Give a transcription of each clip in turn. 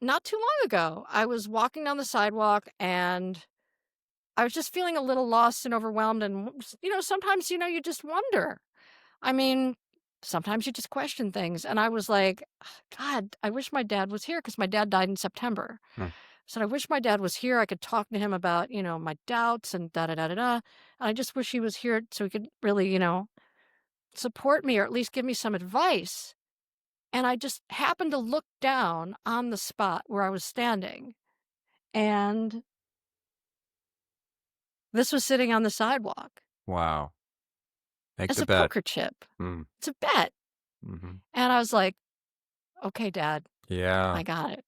not too long ago, I was walking down the sidewalk and I was just feeling a little lost and overwhelmed. And, sometimes, you just wonder. I mean, sometimes you just question things. And I was like, God, I wish my dad was here because my dad died in September. Hmm. So I wish my dad was here. I could talk to him about, my doubts and da da da da da. And I just wish he was here so he could really, support me or at least give me some advice. And I just happened to look down on the spot where I was standing. And this was sitting on the sidewalk. Wow. Make It's the a bet. poker chip. Mm. It's a bet. Hmm. And I was like, okay, Dad, Yeah. I got it.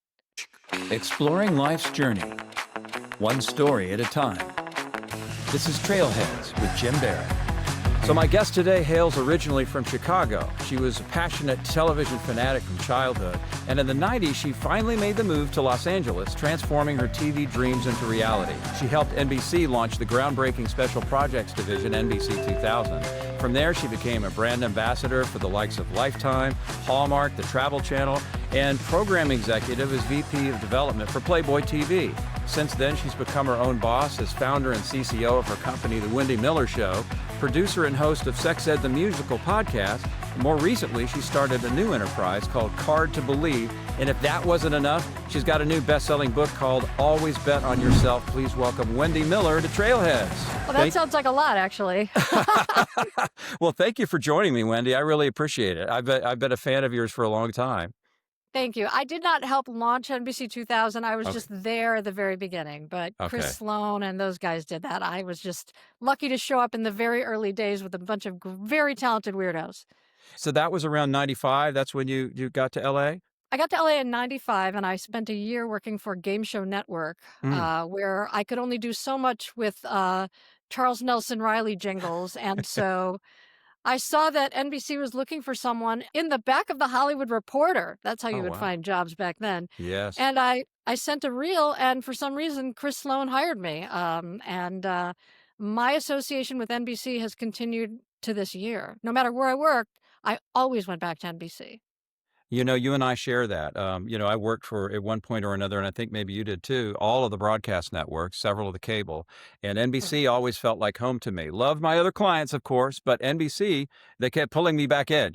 Exploring life's journey, one story at a time. This is Trailheads with Jim Barrett. So my guest today hails originally from Chicago. She was a passionate television fanatic from childhood, and in the 90s, she finally made the move to Los Angeles, transforming her TV dreams into reality. She helped NBC launch the groundbreaking Special Projects division, NBC 2000. From there, she became a brand ambassador for the likes of Lifetime, Hallmark, the Travel Channel, and program executive as VP of Development for Playboy TV. Since then, she's become her own boss as founder and CCO of her company, The Wendy Miller Show, producer and host of Sex Ed the Musical podcast. More recently, she started a new enterprise called Card to Believe. And if that wasn't enough, she's got a new best-selling book called Always Bet on Yourself. Please welcome Wendy Miller to Trailheads. Well, that sounds like a lot, actually. Well, thank you for joining me, Wendy. I really appreciate it. I've been a fan of yours for a long time. Thank you. I did not help launch NBC 2000. I was just there at the very beginning, but Okay. Chris Sloan and those guys did that. I was just lucky to show up in the very early days with a bunch of very talented weirdos. So that was around 95. That's when you got to LA? I got to LA in 95 and I spent a year working for Game Show Network, where I could only do so much with Charles Nelson Riley jingles. And so I saw that NBC was looking for someone in the back of the Hollywood Reporter. That's how you would wow. find jobs back then. Yes. And I sent a reel, and for some reason, Chris Sloan hired me. My association with NBC has continued to this year. No matter where I worked, I always went back to NBC. You know, you and I share that. I worked for, at one point or another, and I think maybe you did too, all of the broadcast networks, several of the cable, and NBC always felt like home to me. Loved my other clients, of course, but NBC, they kept pulling me back in,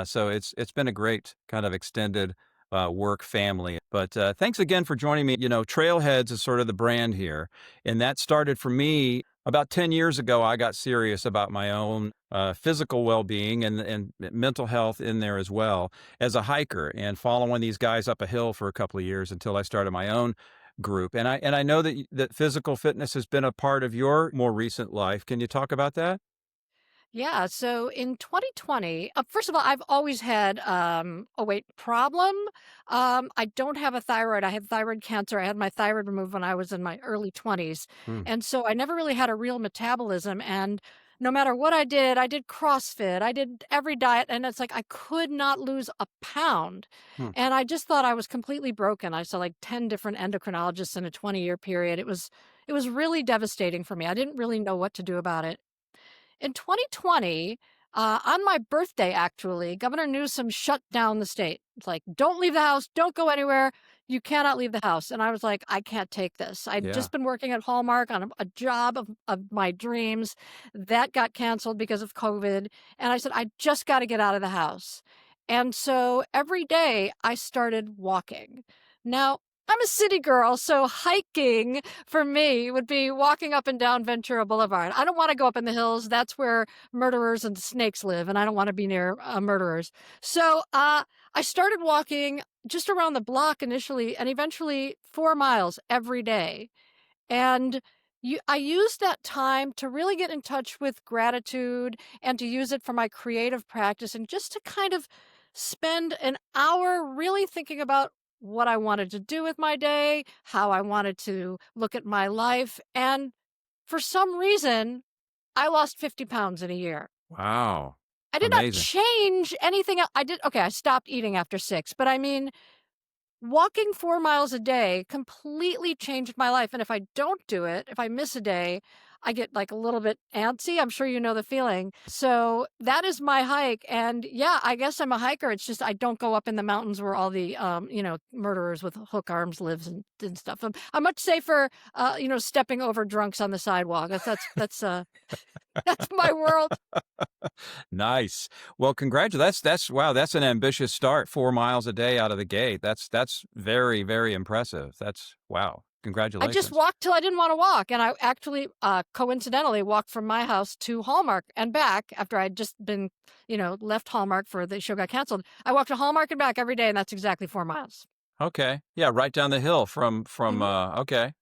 so it's been a great kind of extended work family. But thanks again for joining me. Trailheads is sort of the brand here, and that started for me about 10 years ago. I got serious about my own physical well-being and mental health in there as well as a hiker, and following these guys up a hill for a couple of years until I started my own group. And I know that physical fitness has been a part of your more recent life. Can you talk about that? Yeah, so in 2020, first of all, I've always had a weight problem. I don't have a thyroid. I had thyroid cancer. I had my thyroid removed when I was in my early 20s. Hmm. And so I never really had a real metabolism. And no matter what I did CrossFit, I did every diet. And it's like I could not lose a pound. Hmm. And I just thought I was completely broken. I saw like 10 different endocrinologists in a 20-year period. It was really devastating for me. I didn't really know what to do about it. In 2020, on my birthday, actually, Governor Newsom shut down the state. It's like, don't leave the house, don't go anywhere. You cannot leave the house. And I was like, I can't take this. I'd Yeah. just been working at Hallmark on a job of my dreams. That got canceled because of COVID. And I said, I just got to get out of the house. And so every day I started walking. Now, I'm a city girl, so hiking for me would be walking up and down Ventura Boulevard. I don't want to go up in the hills. That's where murderers and snakes live, and I don't want to be near murderers. So I started walking just around the block initially, and eventually 4 miles every day. And I used that time to really get in touch with gratitude and to use it for my creative practice and just to kind of spend an hour really thinking about what I wanted to do with my day, how I wanted to look at my life. And for some reason, I lost 50 pounds in a year. Wow. I did not Amazing. change anything. I stopped eating after 6, but I mean, walking 4 miles a day completely changed my life. And if I don't do it, if I miss a day, I get like a little bit antsy. I'm sure you know the feeling. So that is my hike. And yeah, I guess I'm a hiker. It's just I don't go up in the mountains where all the murderers with hook arms lives and stuff. I'm much safer stepping over drunks on the sidewalk. That's my world. Nice. Well, congratulations. That's wow. That's an ambitious start. 4 miles a day out of the gate. That's very, very impressive. That's wow. I just Congratulations. walked till I didn't want to walk. And I actually, coincidentally, walked from my house to Hallmark and back after I'd just been, left Hallmark for the show got canceled. I walked to Hallmark and back every day, and that's exactly 4 miles. Okay. Yeah, right down the hill from Hmm. okay.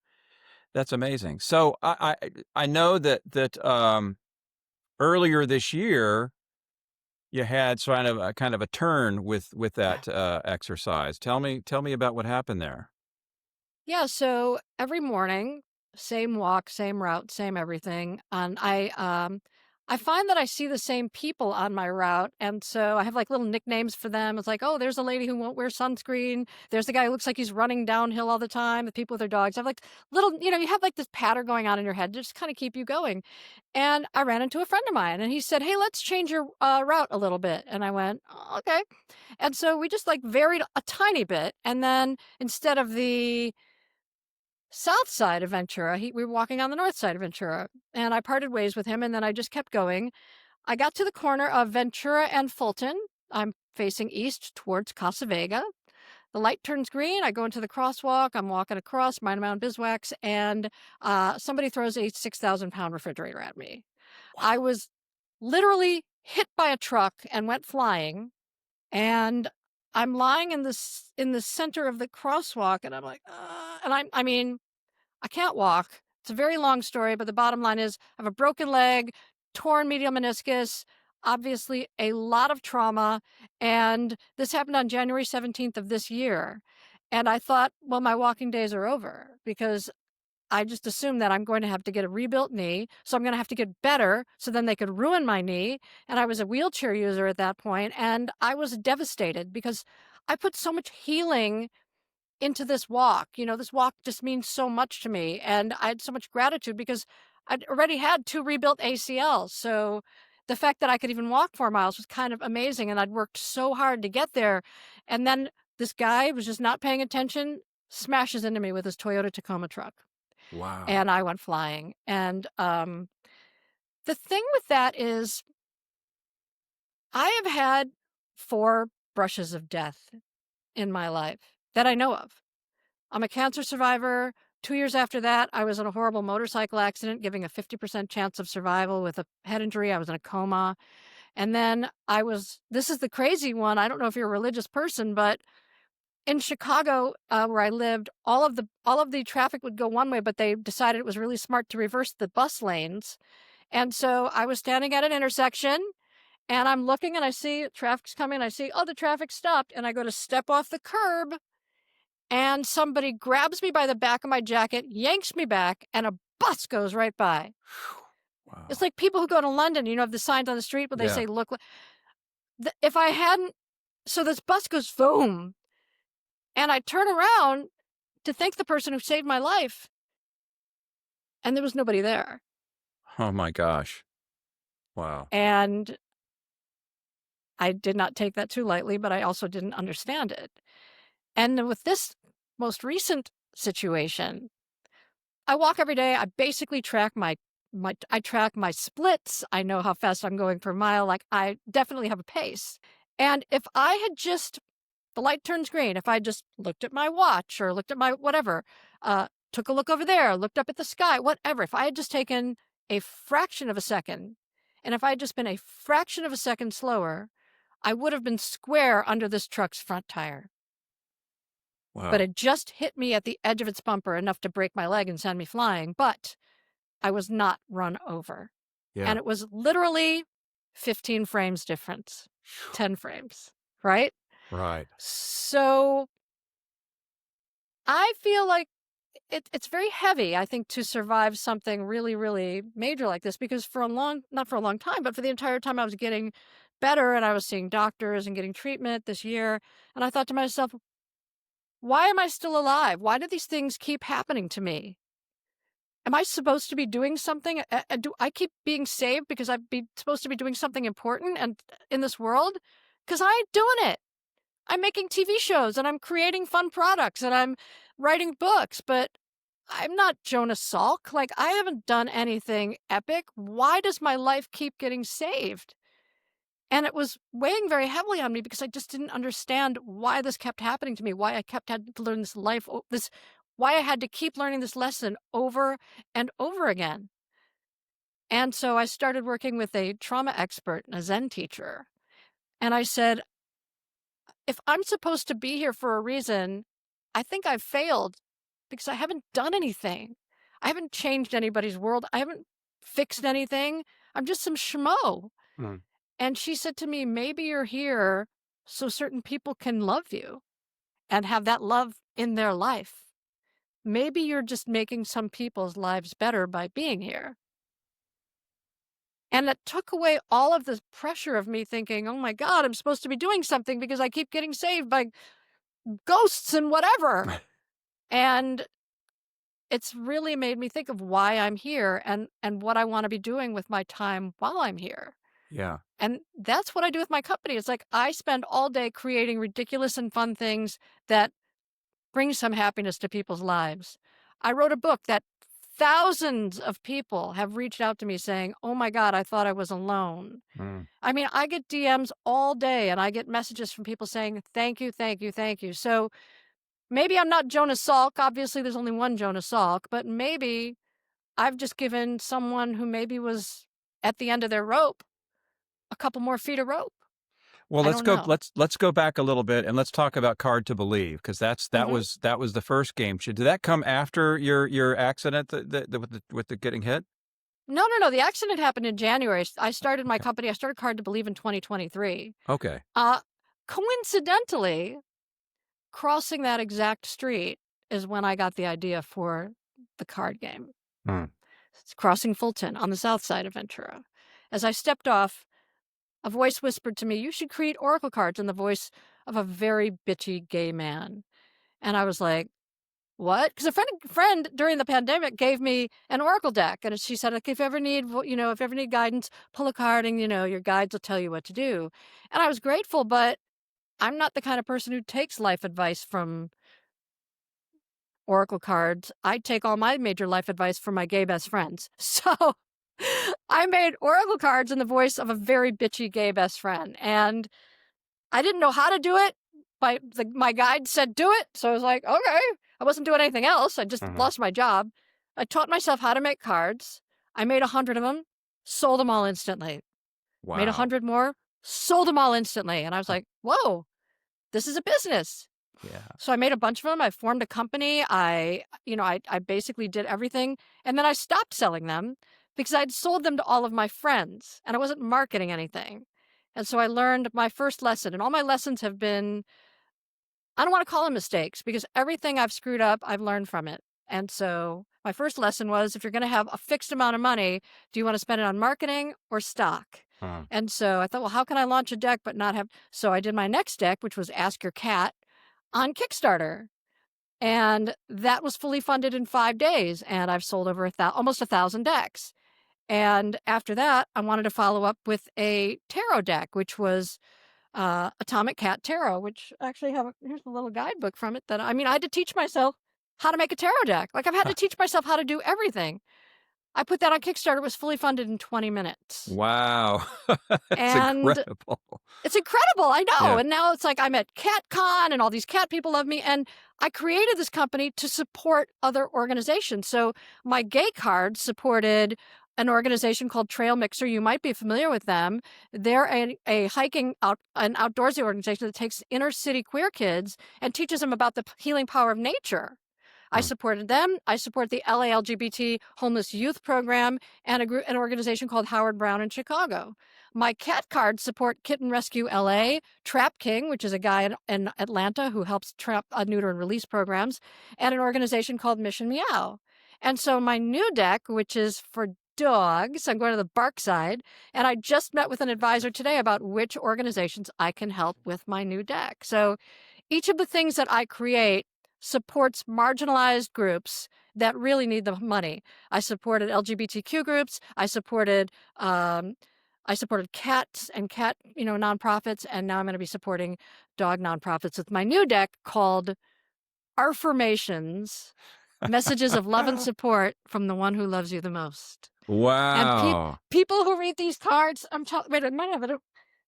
That's amazing. So I know that earlier this year you had kind of a turn with that exercise. Tell me about what happened there. Yeah, so every morning, same walk, same route, same everything, and I find that I see the same people on my route, and so I have like little nicknames for them. It's like, oh, there's a lady who won't wear sunscreen. There's the guy who looks like he's running downhill all the time. The people with their dogs. I have like little, you have like this pattern going on in your head to just kind of keep you going. And I ran into a friend of mine, and he said, "Hey, let's change your route a little bit." And I went, "Oh, okay." And so we just like varied a tiny bit, and then instead of the south side of Ventura. We were walking on the north side of Ventura, and I parted ways with him, and then I just kept going. I got to the corner of Ventura and Fulton. I'm facing east towards Casa Vega. The light turns green. I go into the crosswalk. I'm walking across, minding my own biswax, and somebody throws a 6,000-pound refrigerator at me. I was literally hit by a truck and went flying, and I'm lying in the center of the crosswalk, and I'm like, and I mean, I can't walk. It's a very long story, but the bottom line is I have a broken leg, torn medial meniscus, obviously a lot of trauma. And this happened on January 17th of this year. And I thought, well, my walking days are over because I just assumed that I'm going to have to get a rebuilt knee. So I'm going to have to get better. So then they could ruin my knee. And I was a wheelchair user at that point, and I was devastated because I put so much healing into this walk. This walk just means so much to me. And I had so much gratitude because I'd already had 2 rebuilt ACLs. So the fact that I could even walk 4 miles was kind of amazing. And I'd worked so hard to get there. And then this guy was just not paying attention, smashes into me with his Toyota Tacoma truck. Wow. And I went flying. And the thing with that is, I have had 4 brushes of death in my life that I know of. I'm a cancer survivor. 2 years after that, I was in a horrible motorcycle accident, giving a 50% chance of survival with a head injury. I was in a coma. And then this is the crazy one. I don't know if you're a religious person, but in Chicago, where I lived, all of the traffic would go one way, but they decided it was really smart to reverse the bus lanes. And so I was standing at an intersection, and I'm looking, and I see traffic's coming. I see, oh, the traffic stopped. And I go to step off the curb, and somebody grabs me by the back of my jacket, yanks me back, and a bus goes right by. It's Wow. like people who go to London, have the signs on the street where they Yeah. say, look, if I hadn't, so this bus goes boom, and I turn around to thank the person who saved my life, and there was nobody there. Oh my gosh. Wow. And I did not take that too lightly, but I also didn't understand it. And with this most recent situation, I walk every day. I basically track I track my splits. I know how fast I'm going per mile. Like, I definitely have a pace. And if I had just the light turns green, if I just looked at my watch or looked at my whatever, took a look over there, looked up at the sky, whatever, if I had just taken a fraction of a second, and if I had just been a fraction of a second slower, I would have been square under this truck's front tire. But Wow. it just hit me at the edge of its bumper enough to break my leg and send me flying. But I was not run over. Yeah. And it was literally 15 frames difference, 10 frames, right? Right. So I feel like it's very heavy, I think, to survive something really, really major like this, because not for a long time, but for the entire time I was getting better and I was seeing doctors and getting treatment this year. And I thought to myself, why am I still alive? Why do these things keep happening to me? am I supposed to be doing something? Do I keep being saved because supposed to be doing something important and in this world? Because I ain't doing it. I'm making TV shows and I'm creating fun products and I'm writing books, but I'm not Jonas Salk. Like, I haven't done anything epic. Why does my life keep getting saved? And it was weighing very heavily on me because I just didn't understand why this kept happening to me, why I kept had to learn why I had to keep learning this lesson over and over again. And so I started working with a trauma expert and a Zen teacher. And I said, if I'm supposed to be here for a reason, I think I've failed because I haven't done anything. I haven't changed anybody's world. I haven't fixed anything. I'm just some schmo. Mm. And she said to me, maybe you're here so certain people can love you and have that love in their life. Maybe you're just making some people's lives better by being here. And it took away all of the pressure of me thinking, oh my God, I'm supposed to be doing something because I keep getting saved by ghosts and whatever. And it's really made me think of why I'm here and what I want to be doing with my time while I'm here. Yeah. And that's what I do with my company. It's like I spend all day creating ridiculous and fun things that bring some happiness to people's lives. I wrote a book that thousands of people have reached out to me saying, oh my God, I thought I was alone. Mm. I mean, I get DMs all day and I get messages from people saying, thank you, thank you, thank you. So maybe I'm not Jonas Salk. Obviously, there's only one Jonas Salk, but maybe I've just given someone who maybe was at the end of their rope a couple more feet of rope. Well, I don't know. let's go back a little bit and let's talk about Card to Believe, because that was the first game show. Did that come after your accident with the getting hit? No. The accident happened in January. I started my company. I started Card to Believe in 2023. Okay. Coincidentally, crossing that exact street is when I got the idea for the card game. Mm. It's crossing Fulton on the south side of Ventura. As I stepped off, a voice whispered to me, you should create oracle cards in the voice of a very bitchy gay man. And I was like, what? Because a friend during the pandemic gave me an oracle deck. And she said, like, if you ever need guidance, pull a card and, your guides will tell you what to do. And I was grateful, but I'm not the kind of person who takes life advice from oracle cards. I take all my major life advice from my gay best friends. So I made oracle cards in the voice of a very bitchy gay best friend. And I didn't know how to do it. My guide said, do it. So I was like, okay. I wasn't doing anything else. I just lost my job. I taught myself how to make cards. I made 100 of them, sold them all instantly. Wow. Made 100 more, sold them all instantly. And I was like, whoa, this is a business. Yeah. So I made a bunch of them. I formed a company. I basically did everything. And then I stopped selling them because I'd sold them to all of my friends and I wasn't marketing anything. And so I learned my first lesson, and all my lessons have been, I don't want to call them mistakes because everything I've screwed up, I've learned from it. And so my first lesson was, if you're going to have a fixed amount of money, do you want to spend it on marketing or stock? And so I thought, well, how can I launch a deck but not have? So I did my next deck, which was Ask Your Cat, on Kickstarter. And that was fully funded in 5 days. And I've sold over almost 1,000 decks. And after that, I wanted to follow up with a tarot deck, which was Atomic Cat Tarot, which actually here's a little guidebook from it that, I had to teach myself how to make a tarot deck. Like, I've had to teach myself how to do everything. I put that on Kickstarter. It was fully funded in 20 minutes. Wow. And incredible. It's incredible. I know. Yeah. And now it's like I'm at CatCon and all these cat people love me. And I created this company to support other organizations. So my gay card supported an organization called Trail Mixer. You might be familiar with them. They're a hiking an outdoorsy organization that takes inner city queer kids and teaches them about the healing power of nature. I supported them. I support the LA LGBT homeless youth program and an organization called Howard Brown in Chicago. My cat cards support Kitten Rescue LA, Trap King, which is a guy in Atlanta who helps trap, neuter, and release programs, and an organization called Mission Meow. And so my new deck, which is for dogs, I'm going to the bark side, and I just met with an advisor today about which organizations I can help with my new deck. So each of the things that I create, supports marginalized groups that really need the money. I supported LGBTQ groups. I supported cats and cat, nonprofits, and now I'm going to be supporting dog nonprofits with my new deck called ARFirmations, Messages of Love and Support from the One Who Loves You the Most. And Wow. people who read these cards, wait, I might have it.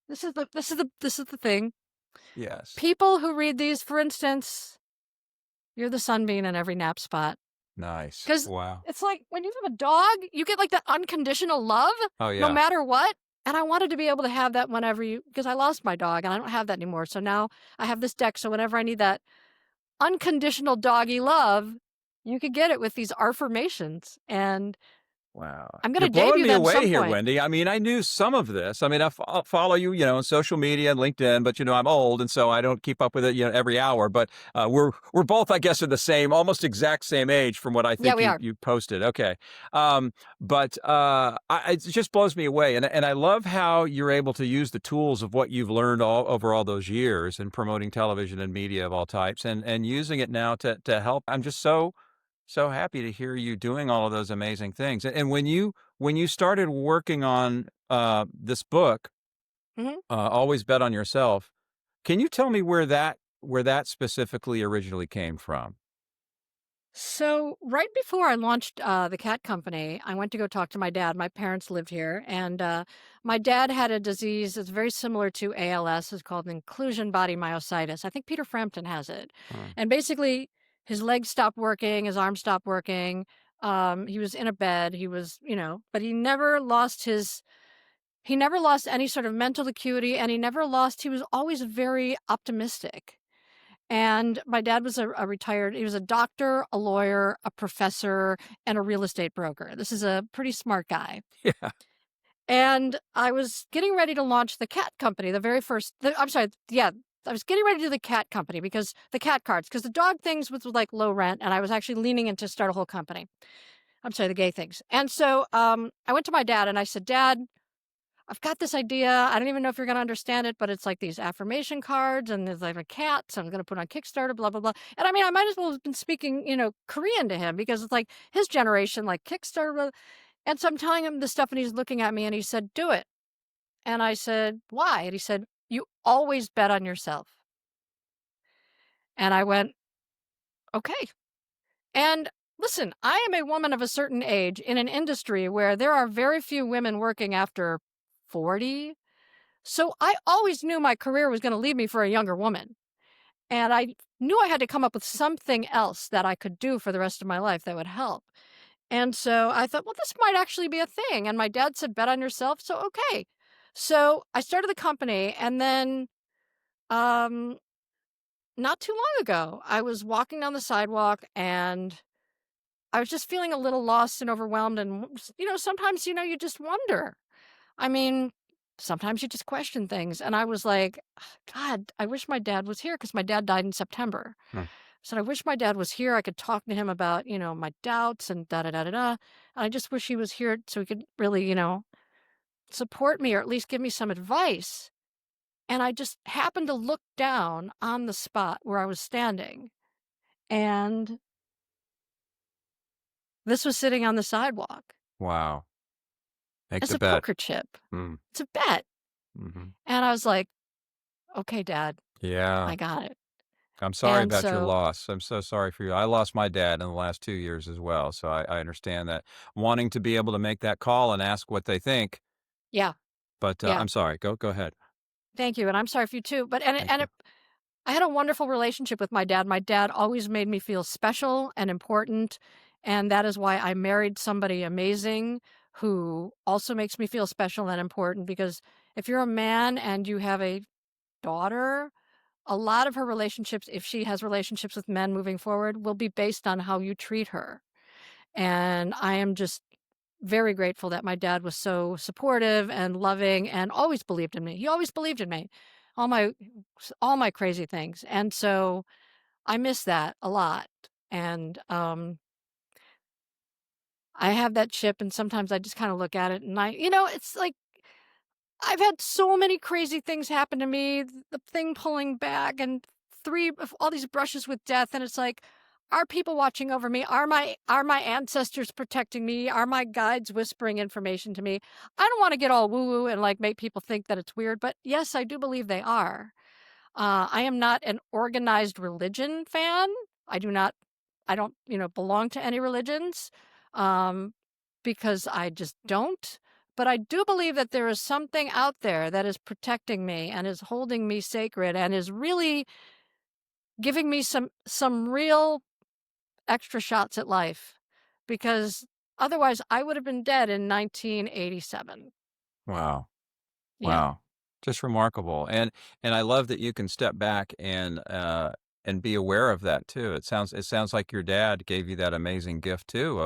This is the thing. Yes. People who read these, for instance, you're the sunbeam in every nap spot. Nice. Because Wow. it's like when you have a dog, you get like that unconditional love Oh, no yeah. matter what. And I wanted to be able to have that because I lost my dog and I don't have that anymore. So now I have this deck. So whenever I need that unconditional doggy love, you could get it with these affirmations. And Wow. I'm going You're to blowing debut me them away some here, point. Wendy. I mean, I knew some of this. I mean, I follow you, on social media and LinkedIn, but I'm old, and so I don't keep up with it, every hour. But we're both, I guess, at the same, almost exact same age from what I Yeah, think we are. you posted. Okay, but it just blows me away, and I love how you're able to use the tools of what you've learned over all those years in promoting television and media of all types, and using it now to help. I'm just so happy to hear you doing all of those amazing things. And when you started working on this book, Mhm. Always Bet on Yourself, can you tell me where that specifically originally came from? So right before I launched the cat company, I went to go talk to my dad. My parents lived here, and my dad had a disease that's very similar to ALS. It's called inclusion body myositis. I think Peter Frampton has it, Hmm. and basically his legs stopped working, his arms stopped working. He was in a bed. He was, but he never lost his. He never lost any sort of mental acuity, and he was always very optimistic. And my dad was he was a doctor, a lawyer, a professor, and a real estate broker. This is a pretty smart guy. Yeah. And I was getting ready to launch the cat company, I'm sorry, yeah, I was getting ready to do the cat company because the cat cards, because the dog things was like low rent, and I was actually leaning into start a whole company. I'm sorry, the gay things. And so I went to my dad and I said, Dad, I've got this idea. I don't even know if you're going to understand it, but it's like these affirmation cards and there's like a cat. So I'm going to put on Kickstarter, blah, blah, blah. And I mean, I might as well have been speaking, Korean to him because it's like his generation, like Kickstarter. Blah. And so I'm telling him this stuff and he's looking at me and he said, do it. And I said, why? And he said, you always bet on yourself. And I went, okay. And listen, I am a woman of a certain age in an industry where there are very few women working after 40. So I always knew my career was going to lead me for a younger woman. And I knew I had to come up with something else that I could do for the rest of my life that would help. And so I thought, well, this might actually be a thing. And my dad said, bet on yourself. So, okay. So I started the company. And then um, not too long ago, I was walking down the sidewalk and I was just feeling a little lost and overwhelmed. And, sometimes, you just wonder. I mean, sometimes you just question things. And I was like, God, I wish my dad was here because my dad died in September. Hmm. So I wish my dad was here. I could talk to him about, my doubts and da da da da da. And I just wish he was here so he could really, support me or at least give me some advice. And I just happened to look down on the spot where I was standing. And this was sitting on the sidewalk. Wow. Make It's the a bet. poker chip. Mm. It's a bet. Hmm. And I was like, okay, Dad, Yeah. I got it. I'm sorry And about your so, loss. I'm so sorry for you. I lost my dad in the last 2 years as well. So I understand that wanting to be able to make that call and ask what they think. yeah, But yeah. I'm sorry. Go ahead. Thank you, and I'm sorry for you too. But and it, Thank and you. it, I had a wonderful relationship with my dad. My dad always made me feel special and important, and that is why I married somebody amazing who also makes me feel special and important. Because if you're a man and you have a daughter, a lot of her relationships, if she has relationships with men moving forward, will be based on how you treat her. And I am just very grateful that my dad was so supportive and loving and always believed in me. He always believed in me, all my all my crazy things. And so I miss that a lot. And I have that chip and sometimes I just kind of look at it and it's like I've had so many crazy things happen to me, the thing pulling back and all these brushes with death, and it's like, are people watching over me? Are my ancestors protecting me? Are my guides whispering information to me? I don't want to get all woo-woo and like make people think that it's weird, but yes, I do believe they are. I am not an organized religion fan. I don't, belong to any religions, um, because I just don't. But I do believe that there is something out there that is protecting me and is holding me sacred and is really giving me some real extra shots at life, because otherwise I would have been dead in 1987. Wow. Yeah. Wow. Just remarkable. And I love that you can step back and be aware of that too. It sounds like your dad gave you that amazing gift too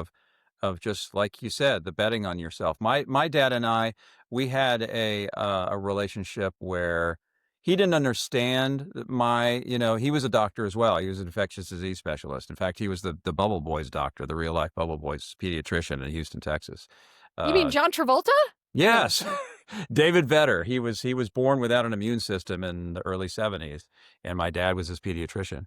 of just like you said, the betting on yourself. My dad and I, we had a relationship where he didn't understand he was a doctor as well. He was an infectious disease specialist. In fact, he was the Bubble Boys doctor, the real life Bubble Boys pediatrician in Houston, Texas. You mean Uh, John Travolta? No. Yes. David Vedder. He was born without an immune system in the early 70s, and my dad was his pediatrician.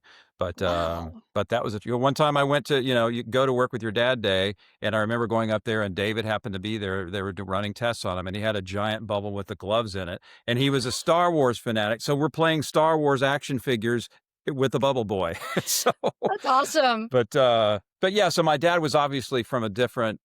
Wow. But that was one time I went to, you go to work with your dad day, and I remember going up there and David happened to be there. They were running tests on him, and he had a giant bubble with the gloves in it, and he was a Star Wars fanatic. So we're playing Star Wars action figures with the Bubble Boy. So That's awesome. but yeah, so my dad was obviously from a different,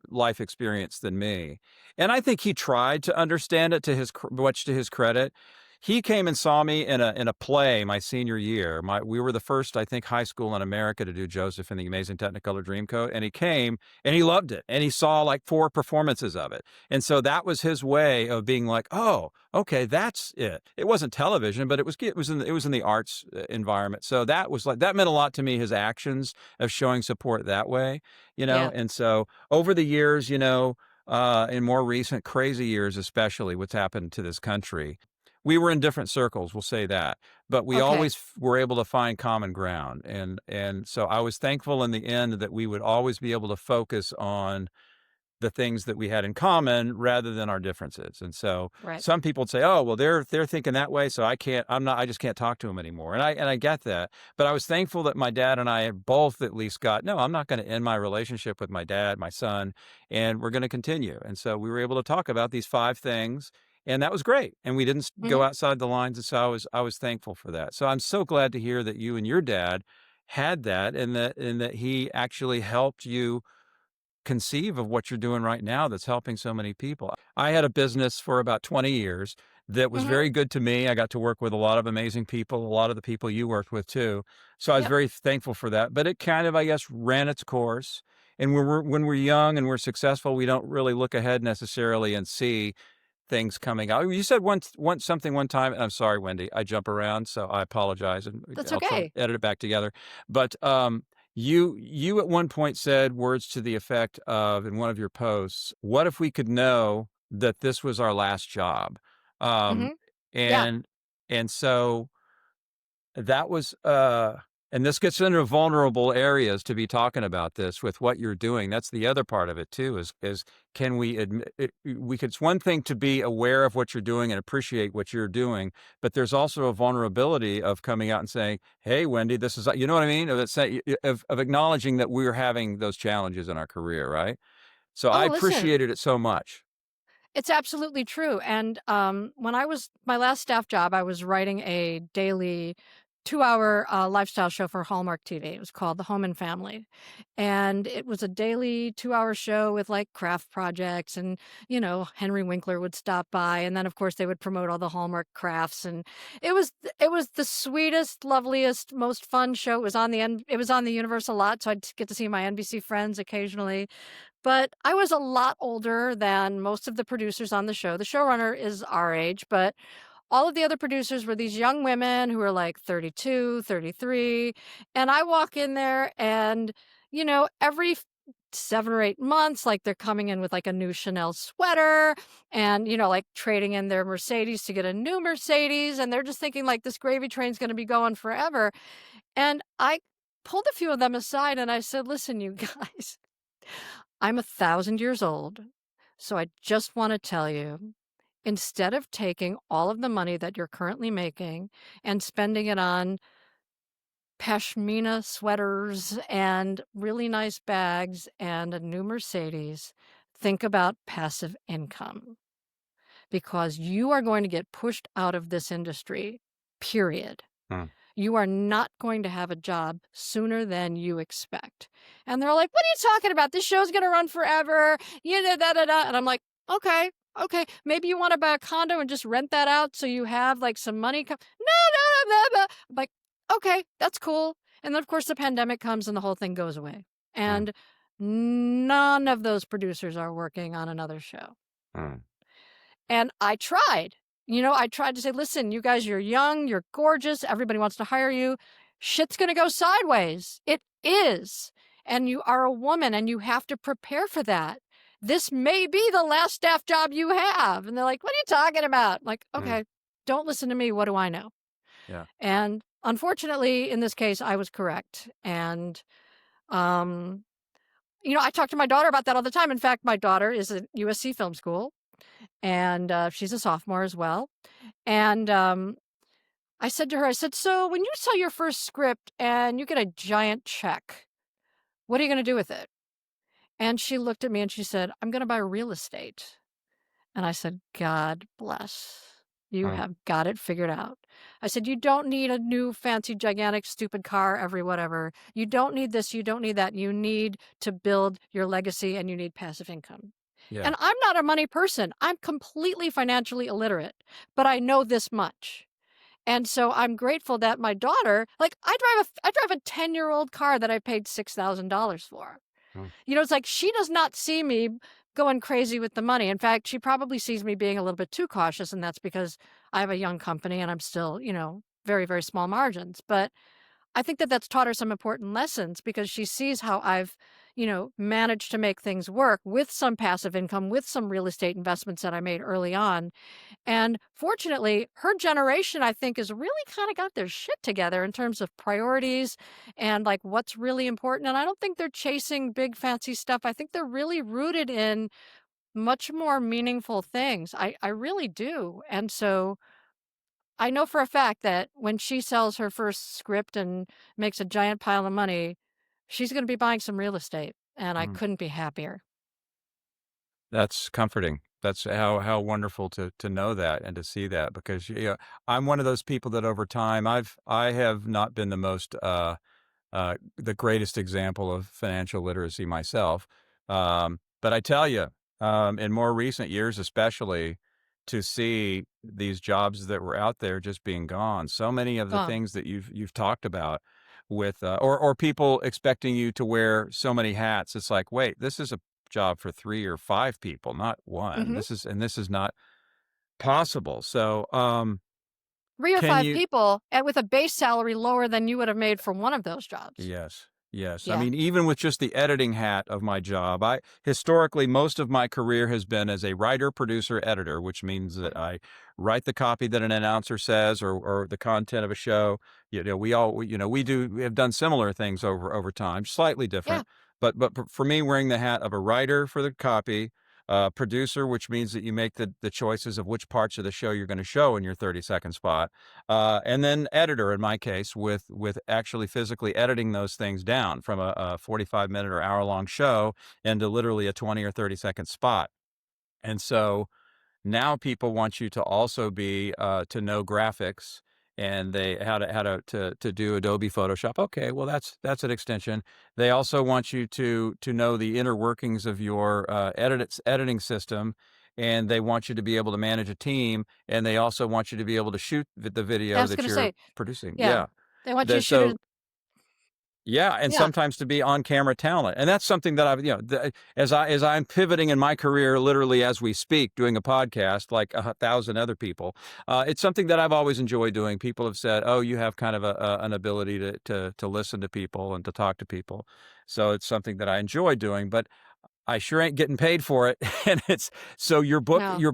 life experience than me. And I think he tried to understand it much to his credit. He came and saw me in a play my senior year. We were the first, I think, high school in America to do Joseph and the Amazing Technicolor Dreamcoat. And he came and he loved it. And he saw like 4 performances of it. And so that was his way of being like, oh, okay, that's it. It wasn't television, but it was in the arts environment. So that meant a lot to me, his actions of showing support that way, Yeah. And so over the years, in more recent crazy years, especially what's happened to this country, we were in different circles, we'll say that, but we Okay. always were able to find common ground. And so I was thankful in the end that we would always be able to focus on the things that we had in common rather than our differences. And so Right. some people would say, "Oh, well, they're thinking that way, so I just can't talk to them anymore." And I get that, but I was thankful that my dad and I both at least got, no, I'm not going to end my relationship with my dad, my son, and we're going to continue. And so we were able to talk about these 5 things. And that was great. And we didn't go Mhm. outside the lines. And so I was thankful for that. So I'm so glad to hear that you and your dad had that, and that he actually helped you conceive of what you're doing right now that's helping so many people. I had a business for about 20 years that was Mhm. very good to me. I got to work with a lot of amazing people, a lot of the people you worked with too. So I was Yep. very thankful for that. But it kind of, I guess, ran its course. And when we're young and we're successful, we don't really look ahead necessarily and see things coming out. You said something one time, and I'm sorry, Wendy, I jump around, so I apologize, and That's I'll try to okay. edit it back together. But you at one point said words to the effect of, in one of your posts, "What if we could know that this was our last job?" Um, Mhm. Yeah. and and so that was, and this gets into vulnerable areas to be talking about this with what you're doing. That's the other part of it too, is can we admit it, it's one thing to be aware of what you're doing and appreciate what you're doing, but there's also a vulnerability of coming out and saying, "Hey, Wendy, this is," you know what I mean? Of acknowledging that we're having those challenges in our career, right? So I Oh, listen. appreciated it so much. It's absolutely true, and, when I was my last staff job, I was writing a daily 2-hour, lifestyle show for Hallmark TV. It was called The Home and Family, and it was a daily 2-hour show with, like, craft projects and, Henry Winkler would stop by, and then, of course, they would promote all the Hallmark crafts, and it was the sweetest, loveliest, most fun show. It was on the Universal lot, so I'd get to see my NBC friends occasionally. But I was a lot older than most of the producers on the show. The showrunner is our age, but all of the other producers were these young women who were like 32, 33. And I walk in there and, every 7 or 8 months, like they're coming in with like a new Chanel sweater and, like trading in their Mercedes to get a new Mercedes. And they're just thinking like this gravy train's going to be going forever. And I pulled a few of them aside and I said, listen, you guys, I'm 1,000 years old, so I just want to tell you, instead of taking all of the money that you're currently making and spending it on pashmina sweaters and really nice bags and a new Mercedes, think about passive income because you are going to get pushed out of this industry, period. Hmm. You are not going to have a job sooner than you expect. And they're like, what are you talking about? This show's going to run forever. You know, da, da, da. And I'm like, okay, maybe you want to buy a condo and just rent that out so you have like some money. No, no, no, no, no. I'm like, okay, that's cool. And then, of course, the pandemic comes and the whole thing goes away. Hmm. And none of those producers are working on another show. Hmm. And I tried. I tried to say, listen, you guys, you're young, you're gorgeous, everybody wants to hire you. Shit's going to go sideways. It is. And you are a woman and you have to prepare for that. This may be the last staff job you have. And they're like, what are you talking about? I'm like, okay, don't listen to me. What do I know? Yeah. And unfortunately, in this case, I was correct. And, I talk to my daughter about that all the time. In fact, my daughter is at USC Film School. And she's a sophomore as well. And I said to her, so when you sell your first script and you get a giant check, what are you going to do with it? And she looked at me and she said, I'm going to buy real estate. And I said, God bless. You Hmm. have got it figured out. I said, you don't need a new fancy, gigantic, stupid car every whatever. You don't need this. You don't need that. You need to build your legacy and you need passive income. Yeah. And I'm not a money person. I'm completely financially illiterate, but I know this much. And so I'm grateful that my daughter, like I drive a 10-year-old car that I paid $6,000 for. Hmm. It's like she does not see me going crazy with the money. In fact, she probably sees me being a little bit too cautious, and that's because I have a young company and I'm still, very, very small margins. But I think that that's taught her some important lessons because she sees how I've, managed to make things work with some passive income, with some real estate investments that I made early on. And fortunately, her generation, I think, has really kind of got their shit together in terms of priorities and like what's really important. And I don't think they're chasing big fancy stuff. I think they're really rooted in much more meaningful things. I really do. And so I know for a fact that when she sells her first script and makes a giant pile of money, she's going to be buying some real estate. And I Hmm. couldn't be happier. That's comforting. That's how wonderful to know that and to see that because I'm one of those people that over time I have not been the greatest example of financial literacy myself. But I tell you, in more recent years, especially to see these jobs that were out there just being gone, so many of the Gone. things that you've talked about with, or people expecting you to wear so many hats. It's like, wait, this is a job for 3 or 5 people, not one. Hmm. This is not possible. So, 3 or can 5 you? people and with a base salary lower than you would have made from one of those jobs. Yes. Yes. I Yeah. mean, even with just the editing hat of my job, I historically most of my career has been as a writer, producer, editor, which means that I write the copy that an announcer says or the content of a show. We have done similar things over time, slightly Yeah. different. But for me, wearing the hat of a writer for the copy, producer, which means that you make the choices of which parts of the show you're going to show in your 30-second spot, and then editor in my case with actually physically editing those things down from a 45-minute or hour-long show into literally a 20 or 30-second spot. And so now people want you to also be to know graphics and they how to do Adobe Photoshop. Okay, well that's an extension. They also want you to know the inner workings of your editing system, and they want you to be able to manage a team, and they also want you to be able to shoot the I video was that going to you're say, producing. yeah, Yeah. they want you to That shoot so it. yeah, and Yeah. sometimes to be on camera talent, and that's something that I've as I'm pivoting in my career, literally as we speak, doing a podcast like 1,000 other people. It's something that I've always enjoyed doing. People have said, "Oh, you have kind of an ability to listen to people and to talk to people," so it's something that I enjoy doing. But I sure ain't getting paid for it, and it's so No. your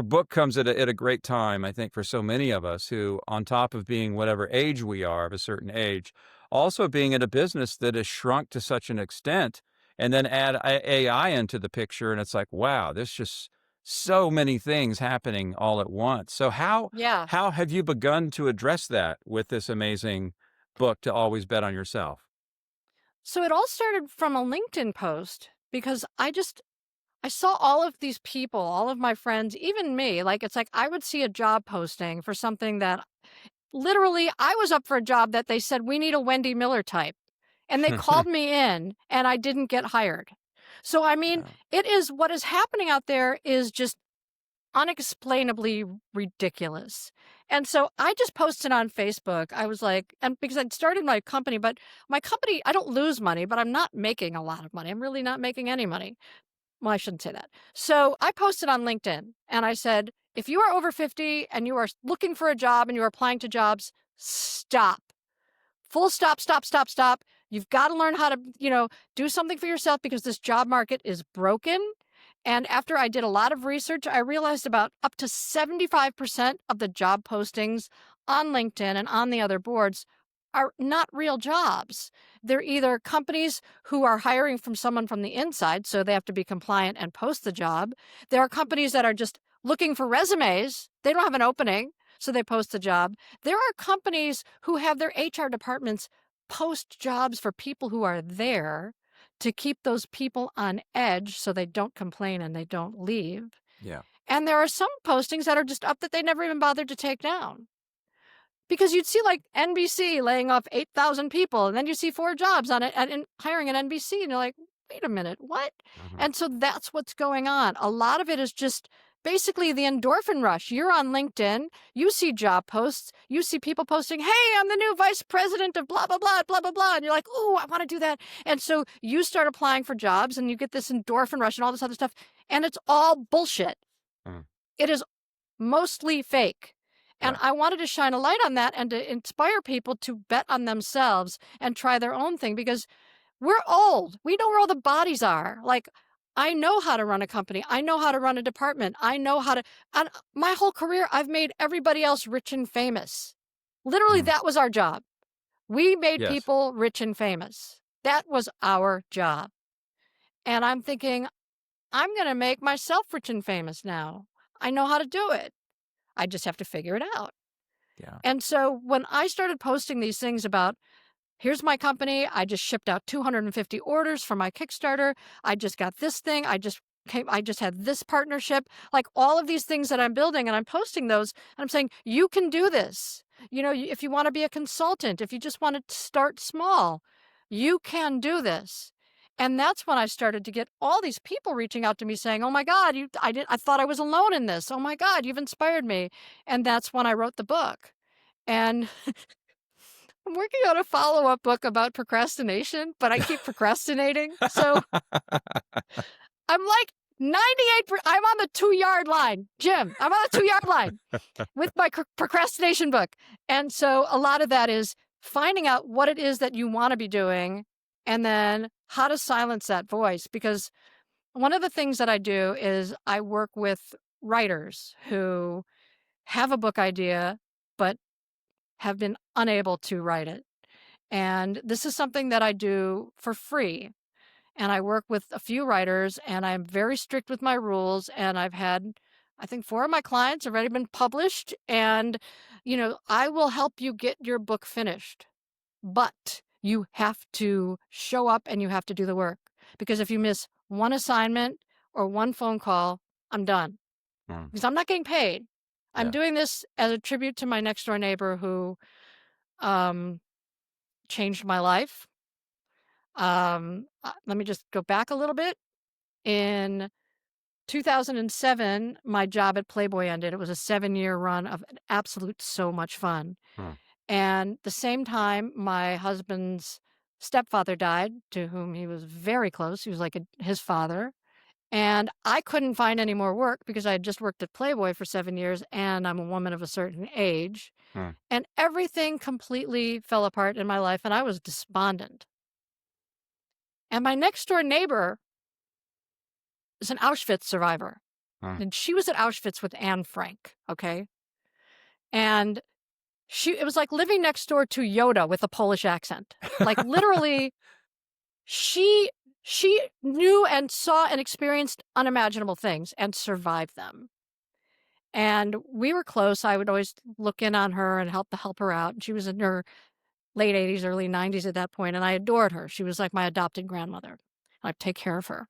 book comes at a great time, I think, for so many of us who, on top of being whatever age we are of a certain age, also being in a business that has shrunk to such an extent, and then add AI into the picture, and it's like, wow, this just so many things happening all at once. So Yeah. how have you begun to address that with this amazing book, To Always Bet on Yourself? So it all started from a LinkedIn post because I saw all of these people, all of my friends, even me, like it's like I would see a job posting for something that literally I was up for a job that they said we need a Wendy Miller type. And they called me in and I didn't get hired. So I mean, Yeah. it is what is happening out there is just unexplainably ridiculous. And so I just posted on Facebook. I was like, and because I'd started my company, but my company, I don't lose money, but I'm not making a lot of money. I'm really not making any money. Well, I shouldn't say that. So I posted on LinkedIn and I said, if you are over 50 and you are looking for a job and you are applying to jobs, stop. Full stop, stop, stop, stop. You've got to learn how to, do something for yourself because this job market is broken. And after I did a lot of research, I realized about up to 75% of the job postings on LinkedIn and on the other boards are not real jobs. They're either companies who are hiring from someone from the inside, so they have to be compliant and post the job. There are companies that are just looking for resumes. They don't have an opening, so they post the job. There are companies who have their HR departments post jobs for people who are there to keep those people on edge so they don't complain and they don't leave. Yeah. And there are some postings that are just up that they never even bothered to take down. Because you'd see like NBC laying off 8,000 people, and then you see 4 jobs on it and hiring an NBC, and you're like, wait a minute, what? Mhm. And so that's what's going on. A lot of it is just basically the endorphin rush. You're on LinkedIn, you see job posts, you see people posting, hey, I'm the new vice president of blah, blah, blah, blah, blah, blah. And you're like, oh, I want to do that. And so you start applying for jobs and you get this endorphin rush and all this other stuff. And it's all bullshit. Mm. It is mostly fake. And Yeah. I wanted to shine a light on that and to inspire people to bet on themselves and try their own thing because we're old. We know where all the bodies are. Like, I know how to run a company. I know how to run a department. I know how to, and my whole career, I've made everybody else rich and famous. Literally, Mm. that was our job. We made Yes. people rich and famous. That was our job. And I'm thinking, I'm going to make myself rich and famous now. I know how to do it. I just have to figure it out. Yeah. And so when I started posting these things about, here's my company, I just shipped out 250 orders for my Kickstarter, I just got this thing, I just had this partnership, like all of these things that I'm building, and I'm posting those, and I'm saying, you can do this. If you want to be a consultant, if you just want to start small, you can do this. And that's when I started to get all these people reaching out to me saying, oh my God, I thought I was alone in this. Oh my God, you've inspired me. And that's when I wrote the book. And I'm working on a follow-up book about procrastination, but I keep procrastinating. So I'm like 98, I'm on the 2-yard line, Jim. I'm on the 2-yard line with my procrastination book. And so a lot of that is finding out what it is that you want to be doing and then how to silence that voice. Because one of the things that I do is I work with writers who have a book idea, but have been unable to write it. And this is something that I do for free. And I work with a few writers, and I'm very strict with my rules. And I've had, I think, 4 of my clients have already been published. And, I will help you get your book finished. But you have to show up and you have to do the work. Because if you miss one assignment or one phone call, I'm done. Mm. Because I'm not getting paid. I'm Yeah. doing this as a tribute to my next door neighbor who changed my life. Let me just go back a little bit. In 2007, my job at Playboy ended. It was a 7-year run of absolute so much fun. Mm. And the same time, my husband's stepfather died, to whom he was very close. He was like his father. And I couldn't find any more work because I had just worked at Playboy for 7 years and I'm a woman of a certain age. Mm. And everything completely fell apart in my life and I was despondent. And my next door neighbor is an Auschwitz survivor. Mm. And she was at Auschwitz with Anne Frank, okay? And it was like living next door to Yoda with a Polish accent. Like literally, she She knew and saw and experienced unimaginable things and survived them. And we were close. I would always look in on her and help her out. She was in her late 80s, early 90s at that point, and I adored her. She was like my adopted grandmother. I'd take care of her.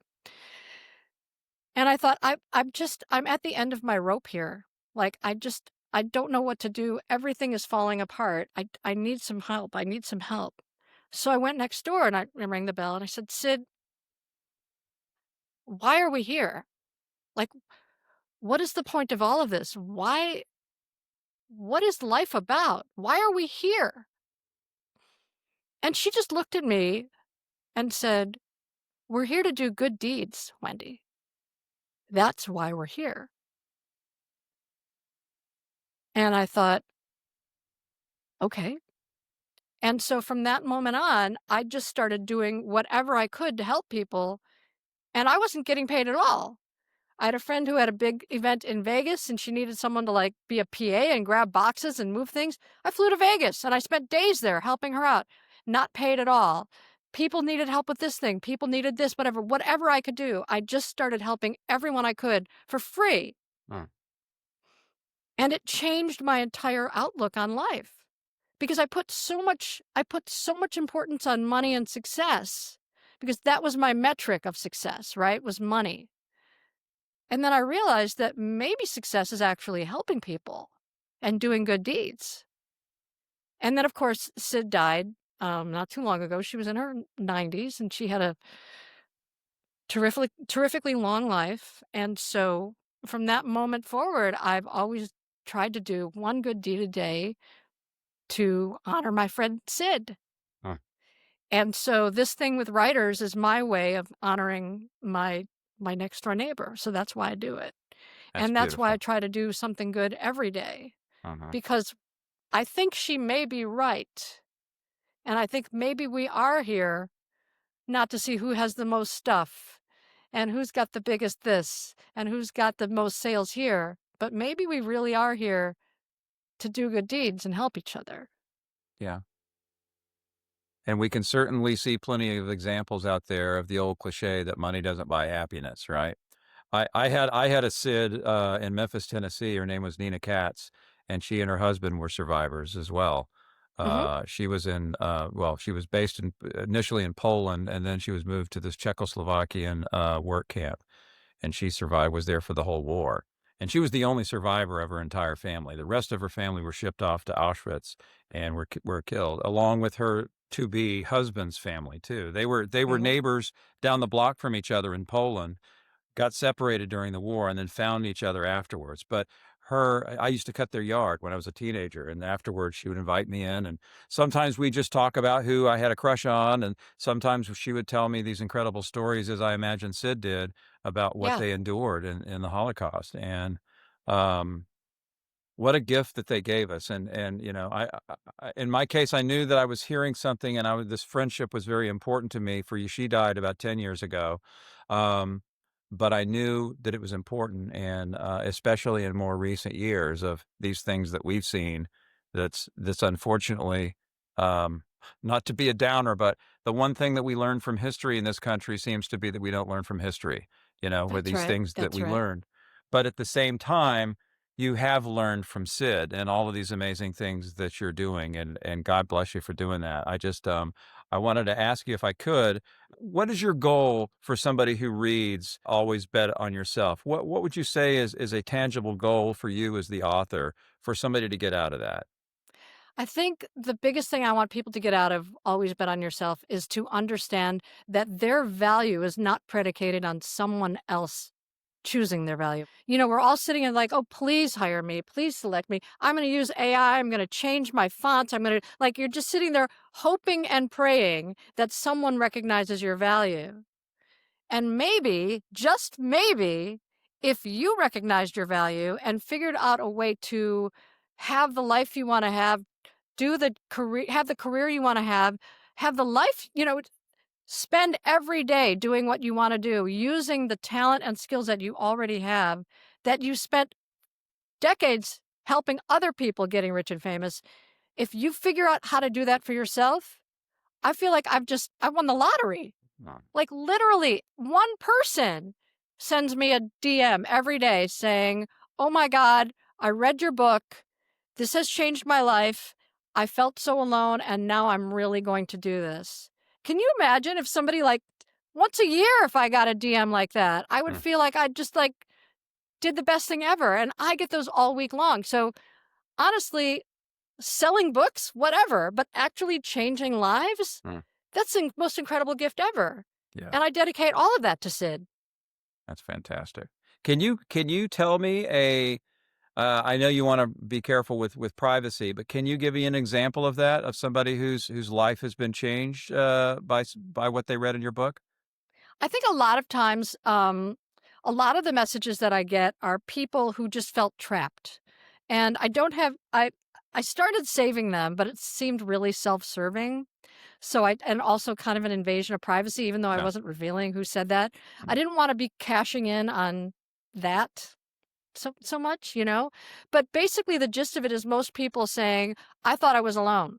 And I thought, I'm at the end of my rope here. Like, I don't know what to do. Everything is falling apart. I need some help. I need some help. So I went next door and I rang the bell and I said, Sid, why are we here? Like, what is the point of all of this? What is life about? Why are we here? And she just looked at me and said, we're here to do good deeds, Wendy. That's why we're here. And I thought, okay. And so from that moment on, I just started doing whatever I could to help people. And I wasn't getting paid at all. I had a friend who had a big event in Vegas and she needed someone to like be a PA and grab boxes and move things. I flew to Vegas and I spent days there helping her out, not paid at all. People needed help with this thing. People needed this, whatever I could do. I just started helping everyone I could for free. Hmm. And it changed my entire outlook on life because I put so much importance on money and success because that was my metric of success, right? Was money. And then I realized that maybe success is actually helping people and doing good deeds. And then, of course, Sid died not too long ago. She was in her 90s and she had a terrifically long life. And so from that moment forward, I've always tried to do one good deed a day to honor my friend Sid. Huh. And so this thing with writers is my way of honoring my next door neighbor. So that's why I do it. That's And that's why I beautiful. try to do something good every day Uh-huh. because I think she may be right. And I think maybe we are here not to see who has the most stuff and who's got the biggest this and who's got the most sales here. But maybe we really are here to do good deeds and help each other. Yeah. And we can certainly see plenty of examples out there of the old cliche that money doesn't buy happiness, right? I had a Sid in Memphis, Tennessee. Her name was Nina Katz, and she and her husband were survivors as well. Mm-hmm. She was she was based initially in Poland, and then she was moved to this Czechoslovakian work camp, and she survived, was there for the whole war. And she was the only survivor of her entire family. The rest of her family were shipped off to Auschwitz and were killed, along with her to-be husband's family too. They were Mm-hmm. neighbors down the block from each other in Poland, got separated during the war, and then found each other afterwards. But I used to cut their yard when I was a teenager, and afterwards she would invite me in, and sometimes we just talk about who I had a crush on, and sometimes she would tell me these incredible stories, as I imagine Sid did, about what Yeah. they endured in the Holocaust. And um, what a gift that they gave us. And you know, in my case, I knew that I was hearing something, and this friendship was very important to me. She died about 10 years ago. Um, but I knew that it was important, and especially in more recent years of these things that we've seen, that's unfortunately, not to be a downer, but the one thing that we learn from history in this country seems to be that we don't learn from history, with That's these right. things that That's we right. learned. But at the same time, you have learned from Sid and all of these amazing things that you're doing, and God bless you for doing that. I wanted to ask you, if I could, what is your goal for somebody who reads Always Bet on Yourself? What would you say is a tangible goal for you as the author for somebody to get out of that? I think the biggest thing I want people to get out of Always Bet on Yourself is to understand that their value is not predicated on someone else choosing their value. We're all sitting and like, oh, please hire me. Please select me. I'm going to use AI. I'm going to change my fonts. You're just sitting there hoping and praying that someone recognizes your value. And maybe, just maybe, if you recognized your value and figured out a way to have the life you want to have, have the career you want to have the life, spend every day doing what you want to do, using the talent and skills that you already have, that you spent decades helping other people getting rich and famous. If you figure out how to do that for yourself, I feel like I won the lottery. No. Like literally one person sends me a DM every day saying, "Oh my God, I read your book. This has changed my life. I felt so alone and now I'm really going to do this." Can you imagine if somebody like once a year, if I got a DM like that, I would Mm. feel like I just like did the best thing ever. And I get those all week long. So honestly, selling books, whatever, but actually changing lives, Mm. that's the most incredible gift ever. Yeah, And I dedicate all of that to Sid. that's fantastic. Can you tell me a I know you want to be careful with privacy, but can you give me an example of that, of somebody whose life has been changed by what they read in your book? I think a lot of times, a lot of the messages that I get are people who just felt trapped. And I don't have, I started saving them, but it seemed really self-serving. So and also kind of an invasion of privacy, even though I Yeah. wasn't revealing who said that. I Mm. didn't want to be cashing in on that so much, you know? But basically the gist of it is most people saying, I thought I was alone.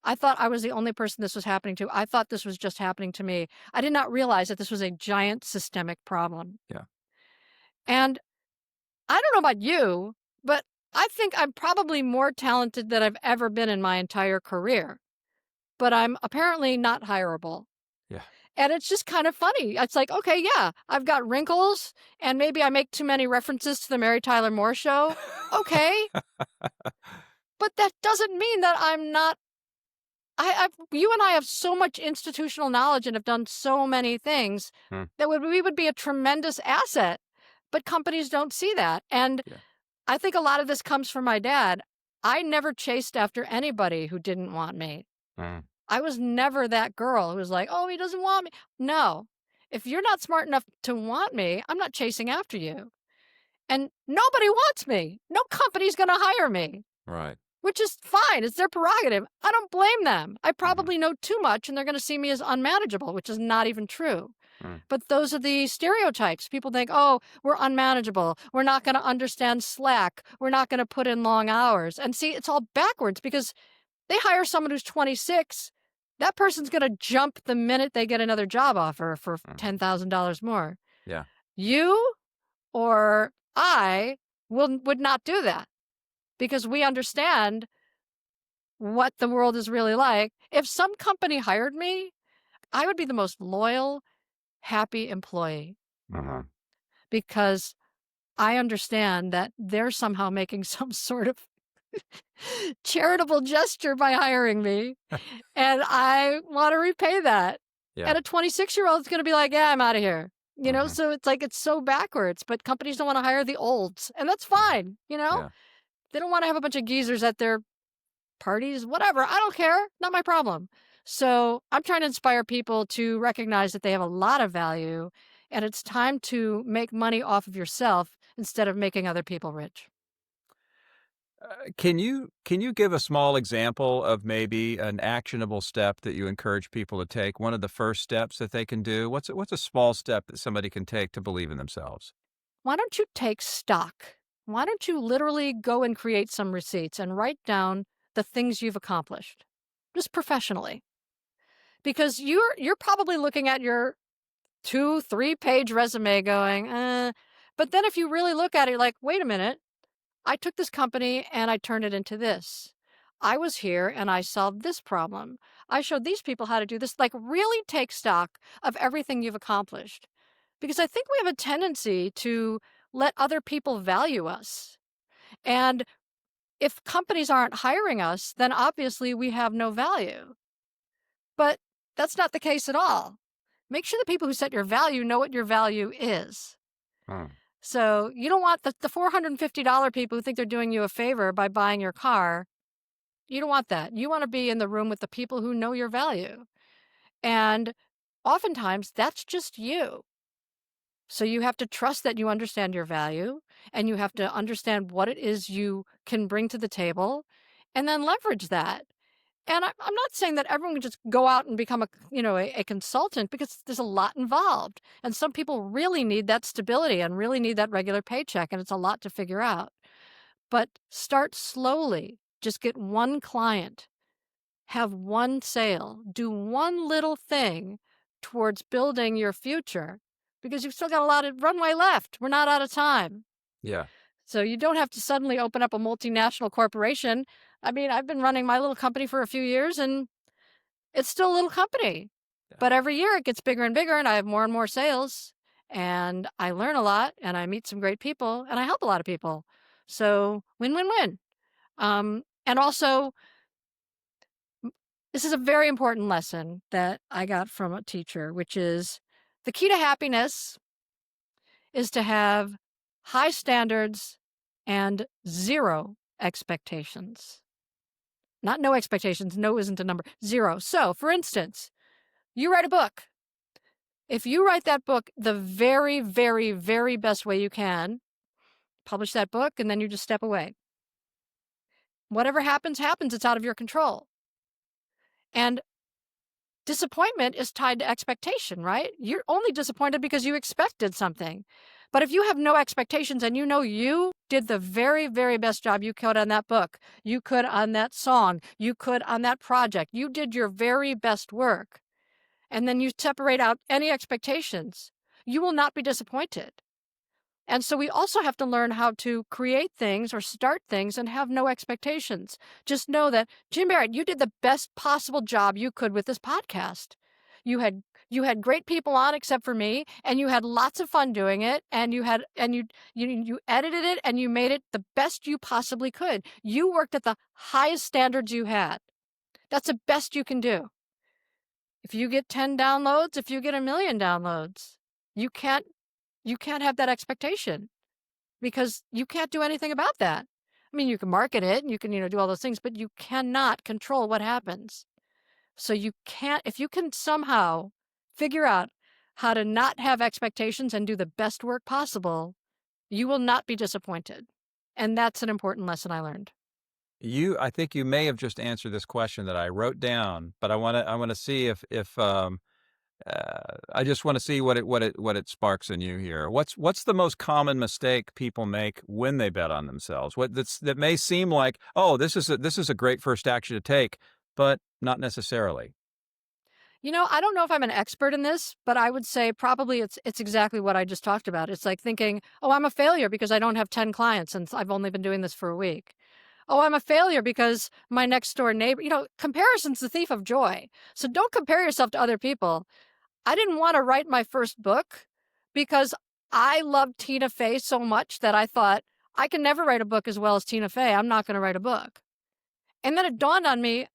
I thought I was the only person this was happening to. I thought this was just happening to me. I did not realize that this was a giant systemic problem. Yeah. And I don't know about you, but I think I'm probably more talented than I've ever been in my entire career. But I'm apparently not hireable. Yeah. And it's just kind of funny. It's like, okay, yeah, I've got wrinkles and maybe I make too many references to the Mary Tyler Moore Show. Okay. But that doesn't mean that I'm not. You and I have so much institutional knowledge and have done so many things Mm. that we would be a tremendous asset. But companies don't see that. And Yeah. I think a lot of this comes from my dad. I never chased after anybody who didn't want me. Mm. I was never that girl who was like, oh, he doesn't want me. No. If you're not smart enough to want me, I'm not chasing after you. And nobody wants me. No company's going to hire me, Right. which is fine. It's their prerogative. I don't blame them. I Mhm. probably know too much and they're going to see me as unmanageable, which is not even true. Mm. But those are the stereotypes. People think, oh, we're unmanageable. We're not going to understand Slack. We're not going to put in long hours. And see, it's all backwards because they hire someone who's 26. That person's going to jump the minute they get another job offer for Mhm. $10,000 more. Yeah. You or I would not do that because we understand what the world is really like. If some company hired me, I would be the most loyal, happy employee Uh-huh. because I understand that they're somehow making some sort of charitable gesture by hiring me. And I want to repay that. Yeah. And a 26-year-old is going to be like, yeah, I'm out of here. You know, Mhm. so it's like it's so backwards, but companies don't want to hire the olds. And that's fine. You know, Yeah. they don't want to have a bunch of geezers at their parties, whatever. I don't care. Not my problem. So I'm trying to inspire people to recognize that they have a lot of value and it's time to make money off of yourself instead of making other people rich. Can you give a small example of maybe an actionable step that you encourage people to take? One of the first steps that they can do? What's a small step that somebody can take to believe in themselves? Why don't you take stock? Why don't you literally go and create some receipts and write down the things you've accomplished, just professionally? Because you're probably looking at your 2-3 page resume going, but then if you really look at it, you're like, wait a minute, I took this company and I turned it into this. I was here and I solved this problem. I showed these people how to do this. Like, really take stock of everything you've accomplished. Because I think we have a tendency to let other people value us. And if companies aren't hiring us, then obviously we have no value. But that's not the case at all. Make sure the people who set your value know what your value is. Hmm. So you don't want the $450 people who think they're doing you a favor by buying your car. You don't want that. You want to be in the room with the people who know your value. And oftentimes that's just you. So you have to trust that you understand your value and you have to understand what it is you can bring to the table and then leverage that. And I'm not saying that everyone can just go out and become a consultant because there's a lot involved. And some people really need that stability and really need that regular paycheck. And it's a lot to figure out. But start slowly. Just get one client, have one sale, do one little thing towards building your future because you've still got a lot of runway left. We're not out of time. Yeah. So you don't have to suddenly open up a multinational corporation. I mean, I've been running my little company for a few years and it's still a little company. Yeah. But every year it gets bigger and bigger and I have more and more sales and I learn a lot and I meet some great people and I help a lot of people. So win-win-win. And also, this is a very important lesson that I got from a teacher, which is the key to happiness is to have high standards and zero expectations. Not no expectations. No isn't a number. Zero. So, for instance, you write a book. If you write that book the very, very, very best way you can, publish that book, and then you just step away. Whatever happens, happens. It's out of your control. And disappointment is tied to expectation, right? You're only disappointed because you expected something. But if you have no expectations and you know you did the very, very best job you could on that book, you could on that song, you could on that project, you did your very best work, and then you separate out any expectations, you will not be disappointed. And so we also have to learn how to create things or start things and have no expectations. Just know that, Jim Barrett, you did the best possible job you could with this podcast. You had great people on except for me, and you had lots of fun doing it, and you edited it and you made it the best you possibly could. You worked at the highest standards you had. That's the best you can do. If you get 10 downloads, if you get 1 million downloads, you can't have that expectation because you can't do anything about that. I mean, you can market it and you can, do all those things, but you cannot control what happens. So if you can somehow figure out how to not have expectations and do the best work possible, you will not be disappointed. And that's an important lesson I learned. I think you may have just answered this question that I wrote down, but I want to see if I just want to see what it sparks in you here. What's the most common mistake people make when they bet on themselves? That may seem like, oh, this is a great first action to take, but not necessarily. I don't know if I'm an expert in this, but I would say probably it's exactly what I just talked about. It's like thinking, oh, I'm a failure because I don't have 10 clients and I've only been doing this for a week. Oh, I'm a failure because my next door neighbor, comparison's the thief of joy. So don't compare yourself to other people. I didn't want to write my first book because I loved Tina Fey so much that I thought, I can never write a book as well as Tina Fey. I'm not going to write a book. And then it dawned on me,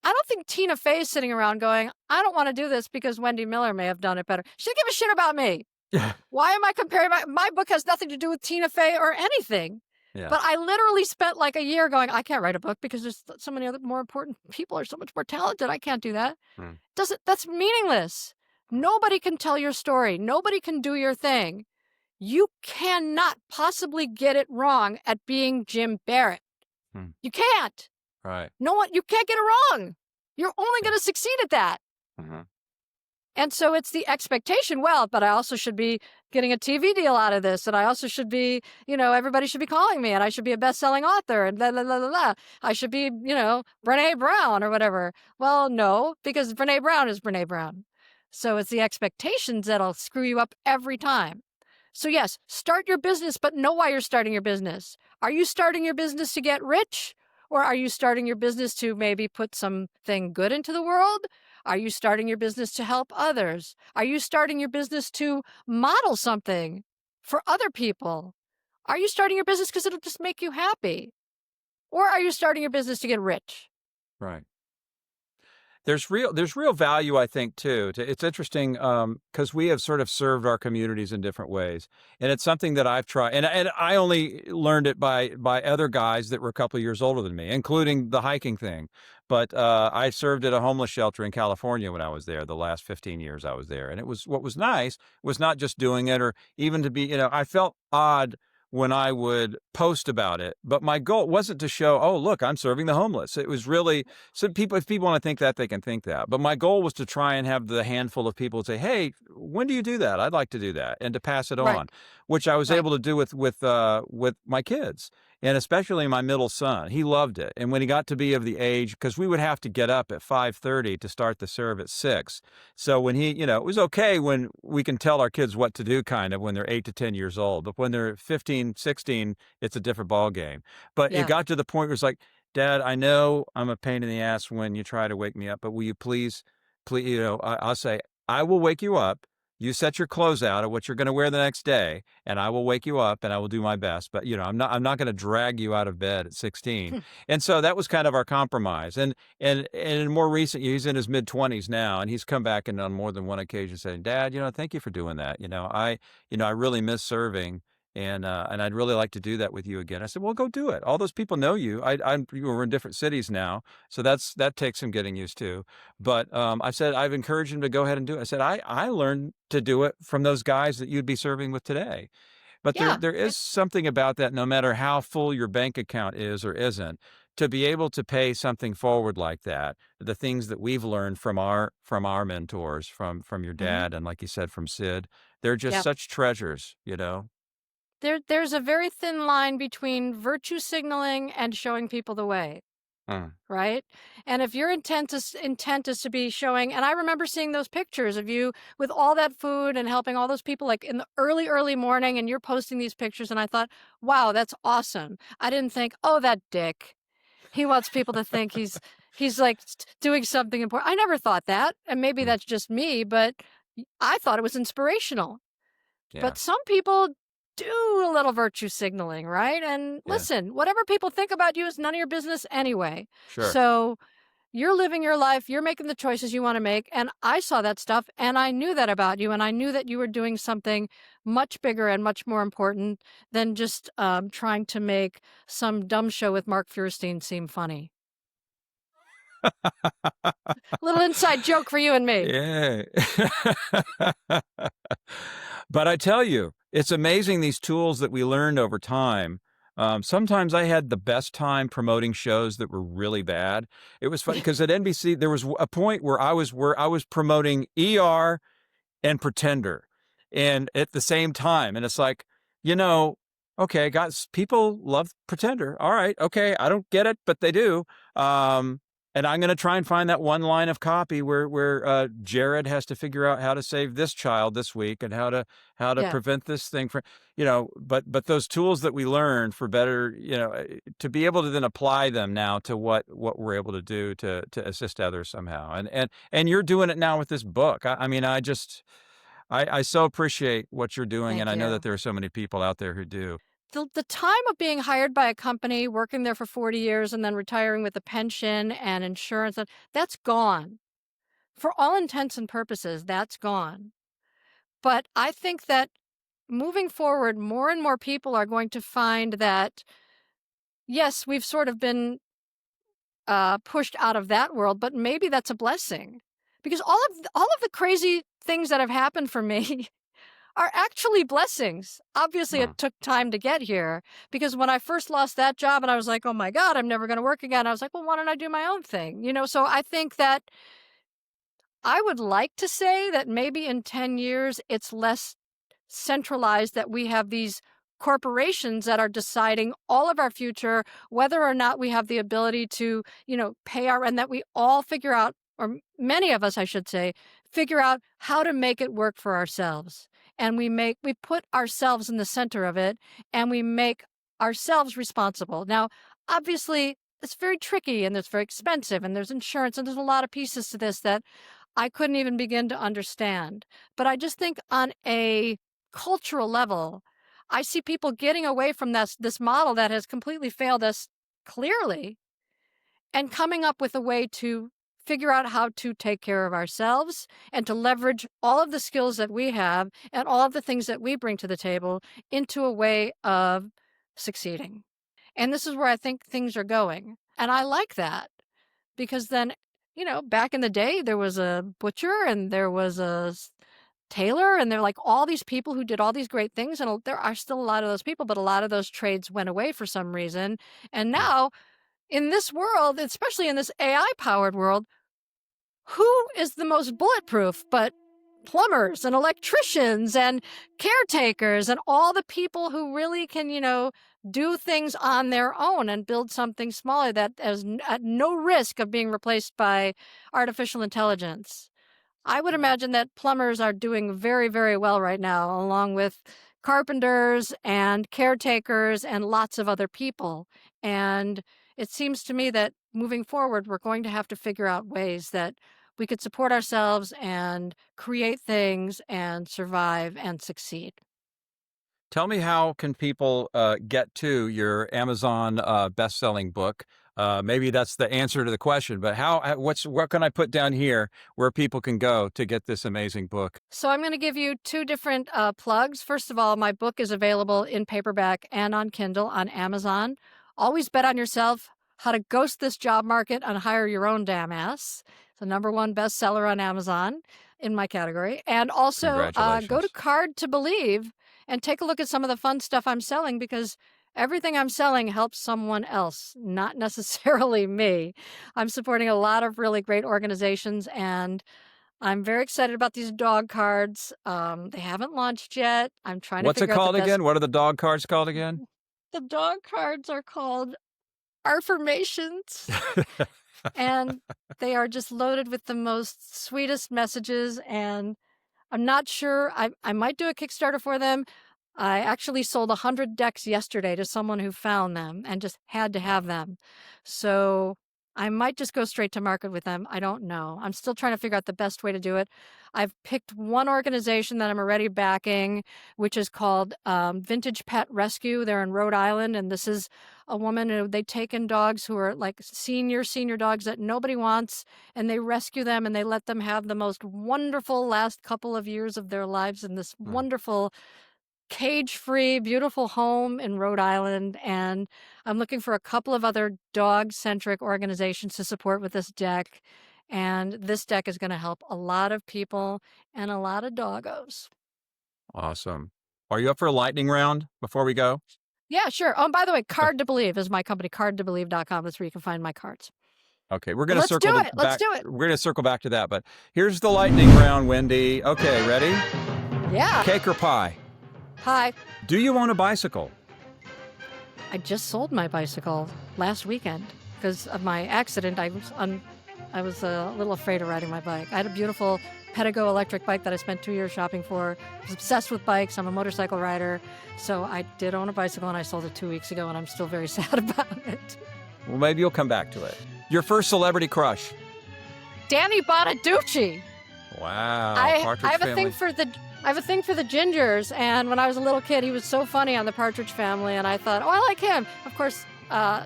I don't think Tina Fey is sitting around going, I don't want to do this because Wendy Miller may have done it better. She didn't give a shit about me. Why am I comparing? My book has nothing to do with Tina Fey or anything. Yeah. But I literally spent like a year going, I can't write a book because there's so many other more important people are so much more talented. I can't do that. That's meaningless. Nobody can tell your story. Nobody can do your thing. You cannot possibly get it wrong at being Jim Barrett. You can't. Right. You can't get it wrong. You're only going to succeed at that. And so it's the expectation, but I also should be getting a TV deal out of this. And I also should be, everybody should be calling me and I should be a best-selling author and blah, blah, blah, blah, blah. I should be, Brene Brown or whatever. Well, no, because Brene Brown is Brene Brown. So it's the expectations that'll screw you up every time. So yes, start your business, but know why you're starting your business. Are you starting your business to get rich? Or are you starting your business to maybe put something good into the world? Are you starting your business to help others? Are you starting your business to model something for other people? Are you starting your business because it'll just make you happy? Or are you starting your business to get rich? Right. There's real value, I think, too. It's interesting because we have sort of served our communities in different ways, and it's something that I've tried. And I only learned it by other guys that were a couple of years older than me, including the hiking thing. But I served at a homeless shelter in California when I was there. The last 15 years I was there, and what was nice was not just doing it, or even to be. I felt odd when I would post about it, but my goal wasn't to show, oh, look, I'm serving the homeless. It was really, if people want to think that, they can think that. But my goal was to try and have the handful of people say, hey, when do you do that? I'd like to do that, and to pass it on, which I was able to do with my kids. And especially my middle son, he loved it. And when he got to be of the age, because we would have to get up at 5:30 to start the serve at 6. So when he, it was okay when we can tell our kids what to do kind of when they're 8 to 10 years old. But when they're 15, 16, it's a different ball game. But it Yeah. got to the point where it's like, Dad, I know I'm a pain in the ass when you try to wake me up, but will you please, I'll say, I will wake you up. You set your clothes out of what you're going to wear the next day, and I will wake you up and I will do my best. But I'm not going to drag you out of bed at 16. And so that was kind of our compromise. And in more recent years, he's in his mid-20s now, and he's come back and on more than one occasion saying, Dad, thank you for doing that. I really miss serving. And I'd really like to do that with you again. I said, well, go do it. All those people know you. We're in different cities now, so that takes some getting used to. But I said I've encouraged him to go ahead and do it. I said I learned to do it from those guys that you'd be serving with today. But there Yeah. there is something about that, no matter how full your bank account is or isn't, to be able to pay something forward like that. The things that we've learned from our mentors, from your Mhm. dad, and like you said, from Sid, they're just Yeah. such treasures. There's a very thin line between virtue signaling and showing people the way, Mm. right? And if your intent is to be showing, and I remember seeing those pictures of you with all that food and helping all those people like in the early morning, and you're posting these pictures, and I thought, wow, that's awesome. I didn't think, oh, that dick. He wants people to think he's like doing something important. I never thought that, and maybe Mm. that's just me, but I thought it was inspirational. Yeah. But some people do a little virtue signaling, right? And Yeah. listen, whatever people think about you is none of your business anyway. Sure. So you're living your life, you're making the choices you want to make. And I saw that stuff and I knew that about you. And I knew that you were doing something much bigger and much more important than just trying to make some dumb show with Mark Feuerstein seem funny. Little inside joke for you and me. Yeah. But I tell you, it's amazing these tools that we learned over time. Sometimes I had the best time promoting shows that were really bad. It was funny because at NBC there was a point where I was promoting ER and Pretender, and at the same time, and it's like, okay, guys, people love Pretender. All right, okay, I don't get it, but they do. And I'm going to try and find that one line of copy where Jared has to figure out how to save this child this week and how to Yeah. prevent this thing from, but those tools that we learned for better, to be able to then apply them now to what we're able to do to assist others somehow. And you're doing it now with this book. I mean, I so appreciate what you're doing, and Thank I know you. that there are so many people out there who do. The time of being hired by a company, working there for 40 years, and then retiring with a pension and insurance, that's gone. For all intents and purposes, that's gone. But I think that moving forward, more and more people are going to find that, yes, we've sort of been pushed out of that world, but maybe that's a blessing. Because all of the crazy things that have happened for me are actually blessings. Obviously, Mm. it took time to get here because when I first lost that job and I was like, oh my God, I'm never going to work again. I was like, well, why don't I do my own thing? So I think that I would like to say that maybe in 10 years, it's less centralized, that we have these corporations that are deciding all of our future, whether or not we have the ability to, pay and that we all figure out, or many of us, I should say, figure out how to make it work for ourselves. And we put ourselves in the center of it and we make ourselves responsible. Now, obviously, it's very tricky and it's very expensive and there's insurance and there's a lot of pieces to this that I couldn't even begin to understand. But I just think on a cultural level, I see people getting away from this model that has completely failed us clearly and coming up with a way to figure out how to take care of ourselves and to leverage all of the skills that we have and all of the things that we bring to the table into a way of succeeding. And this is where I think things are going. And I like that because then, back in the day, there was a butcher and there was a tailor, and they're like all these people who did all these great things. And there are still a lot of those people, but a lot of those trades went away for some reason. And Mm. now in this world, especially in this AI powered world, who is the most bulletproof but plumbers and electricians and caretakers and all the people who really can, do things on their own and build something smaller that is at no risk of being replaced by artificial intelligence. I would imagine that plumbers are doing very, very well right now, along with carpenters and caretakers and lots of other people. And it seems to me that moving forward, we're going to have to figure out ways that we could support ourselves and create things and survive and succeed. Tell me, how can people get to your Amazon best-selling book? Maybe that's the answer to the question, but what can I put down here where people can go to get this amazing book? So I'm going to give you two different plugs. First of all, my book is available in paperback and on Kindle on Amazon. Always Bet on Yourself: How to Ghost This Job Market and Hire Your Own Damn Ass. It's the #1 bestseller on Amazon in my category. And also go to Card to Believe and take a look at some of the fun stuff I'm selling, because everything I'm selling helps someone else, not necessarily me. I'm supporting a lot of really great organizations, and I'm very excited about these dog cards. They haven't launched yet. I'm trying to What's it figure out called the best. again? What are the dog cards called again? The dog cards are called ARFirmations, and they are just loaded with the most sweetest messages, and I'm not sure. I might do a Kickstarter for them. I actually sold 100 decks yesterday to someone who found them and just had to have them. So I might just go straight to market with them. I don't know. I'm still trying to figure out the best way to do it. I've picked one organization that I'm already backing, which is called Vintage Pet Rescue. They're in Rhode Island, and this is a woman who they take in dogs who are like senior dogs that nobody wants, and they rescue them and they let them have the most wonderful last couple of years of their lives in this wonderful cage-free, beautiful home in Rhode Island. And I'm looking for a couple of other dog-centric organizations to support with this deck. And this deck is going to help a lot of people and a lot of doggos. Awesome. Are you up for a lightning round before we go? Yeah, sure. Oh, and by the way, Card to Believe is my company, cardtobelieve.com. That's where you can find my cards. Okay, we're going to circle do it. Let's do it. We're going to circle back to that, but here's the lightning round, Wendy. Okay, ready? Yeah. Cake or pie? Hi. Do you own a bicycle? I just sold my bicycle last weekend because of my accident. I was a little afraid of riding my bike. I had a beautiful Pedigo electric bike that I spent 2 years shopping for. I was obsessed with bikes. I'm a motorcycle rider. So I did own a bicycle, and I sold it 2 weeks ago, and I'm still very sad about it. Well, maybe you'll come back to it. Your first celebrity crush? Danny Bonaducci. Wow. I Partridge have a Family. I have a thing for the Gingers, and when I was a little kid, he was so funny on the Partridge Family, and I thought, oh, I like him. Of course,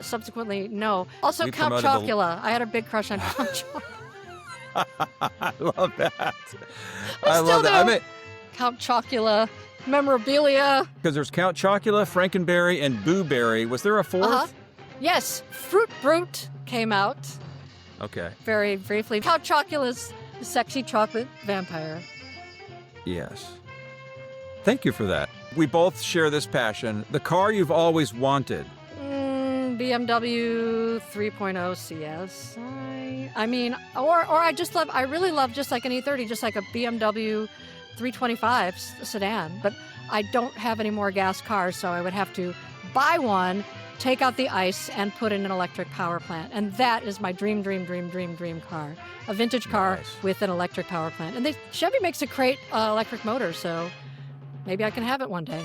subsequently, no. Also, We Count promoted Chocula. I had a big crush on Count Chocula. I love that. I love still that. do. Count Chocula, memorabilia. Because there's Count Chocula, Frankenberry, and Boo Berry. Was there a fourth? Yes, Fruit Brute came out Okay. very briefly. Count Chocula's the sexy chocolate vampire. Yes. Thank you for that. We both share this passion. The car you've always wanted. BMW 3.0 CS. I mean, or I really love just like an E30, just like a BMW 325 sedan. But I don't have any more gas cars, so I would have to buy one, take out the ICE, and put in an electric power plant. And that is my dream car. A vintage car Nice. with an electric power plant. And Chevy makes a great electric motor, so maybe I can have it one day.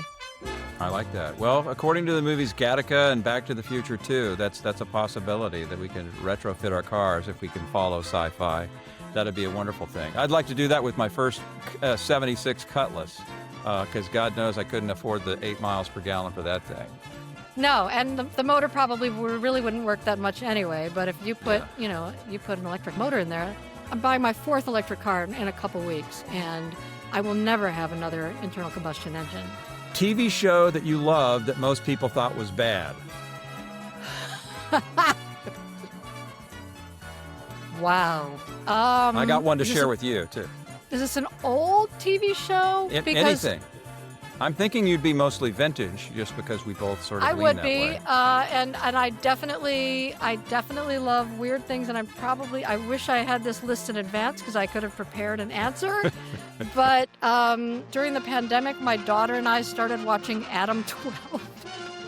I like that. Well, according to the movies Gattaca and Back to the Future 2, that's a possibility that we can retrofit our cars if we can follow sci-fi. That'd be a wonderful thing. I'd like to do that with my first 76 Cutlass, because God knows I couldn't afford the 8 miles per gallon for that thing. No, and the motor probably really wouldn't work that much anyway. But if you put, you put an electric motor in there, I'm buying my 4th electric car in a couple weeks, and I will never have another internal combustion engine. TV show that you loved that most people thought was bad. Wow. I got one to share with you, too. Is this an old TV show? Anything. I'm thinking you'd be mostly vintage, just because we both sort of I lean would that be, way. and I definitely love weird things, and I wish I had this list in advance because I could have prepared an answer. But during the pandemic, my daughter and I started watching ep12.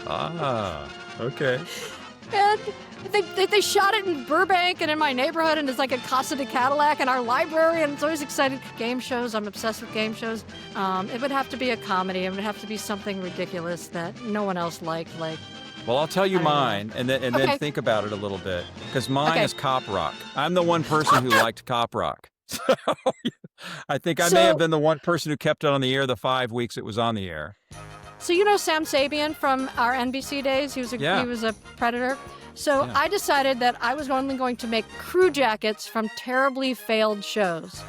Ah, okay. And they shot it in Burbank and in my neighborhood, and it's like a Casa de Cadillac in our library, and it's always exciting. Game shows, I'm obsessed with game shows. It would have to be a comedy. It would have to be something ridiculous that no one else liked. Like, Well, I'll tell you I don't know. mine, and then Okay. think about it a little bit, because mine Okay. is cop rock. I'm the one person who liked cop rock. So I think I may have So- been the one person who kept it on the air the 5 weeks it was on the air. So you know Sam Sabian from our NBC days? He was Yeah. he was a Predator. So Yeah. I decided that I was only going to make crew jackets from terribly failed shows.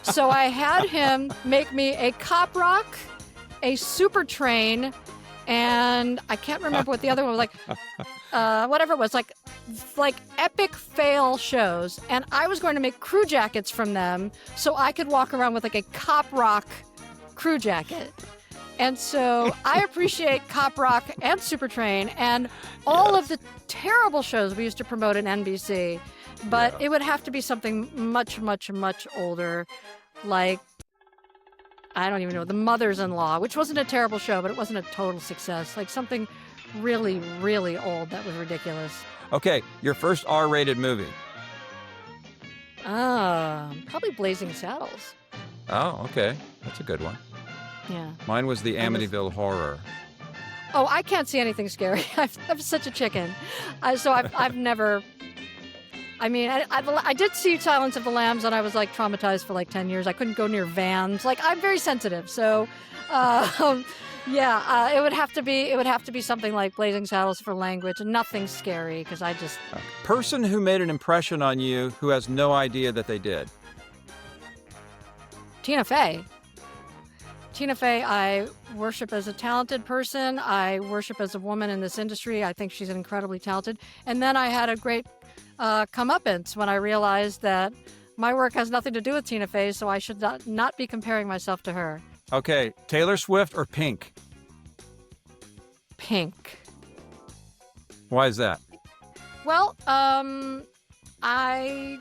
So I had him make me a cop rock, a super train, and I can't remember what the other one was, like whatever it was, like epic fail shows. And I was going to make crew jackets from them so I could walk around with like a cop rock crew jacket. And so I appreciate Cop Rock and Super Train and all of the terrible shows we used to promote in NBC. But Yeah. it would have to be something much, much, much older, like, I don't even know, The Mothers-in-Law, which wasn't a terrible show, but it wasn't a total success. Like something really, really old that was ridiculous. Okay, your first R-rated movie. Probably Blazing Saddles. Oh, okay. That's a good one. Yeah. Mine was the I was- Amityville Horror. Oh, I can't see anything scary. I'm such a chicken. So I've never. I mean, I did see Silence of the Lambs, and I was like traumatized for like 10 years. I couldn't go near vans. Like, I'm very sensitive, so yeah, it would have to be something like Blazing Saddles for language, and nothing scary because I just. Person who made an impression on you who has no idea that they did. Tina Fey. Tina Fey, I worship as a talented person. I worship as a woman in this industry. I think she's incredibly talented. And then I had a great comeuppance when I realized that my work has nothing to do with Tina Fey, so I should not be comparing myself to her. Okay, Taylor Swift or Pink? Pink. Why is that? Well, I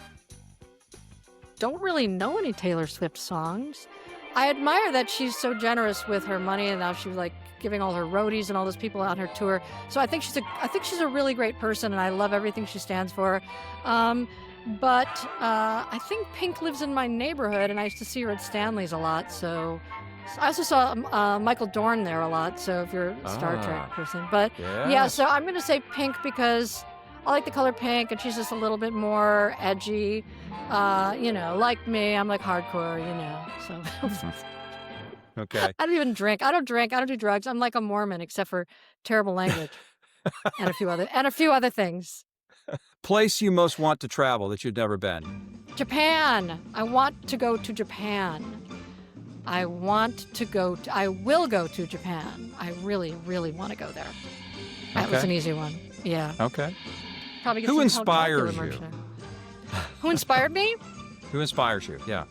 don't really know any Taylor Swift songs. I admire that she's so generous with her money, and now she's like giving all her roadies and all those people on her tour. So I think she's a really great person, and I love everything she stands for. But I think Pink lives in my neighborhood, and I used to see her at Stanley's a lot. So I also saw Michael Dorn there a lot. So if you're a Star Trek person, but yeah, so I'm gonna say Pink because I like the color pink, and she's just a little bit more edgy. Like me, I'm like hardcore, so. Okay. I don't even drink. I don't drink. I don't do drugs. I'm like a Mormon, except for terrible language and a few other things. Place you most want to travel that you've never been. Japan. I want to go to Japan. I will go to Japan. I really, really want to go there. That was Okay. an easy one. Yeah. Okay. Probably get Who some Count Dracula inspires merch you? there. Who inspired me? Who inspires you? Yeah.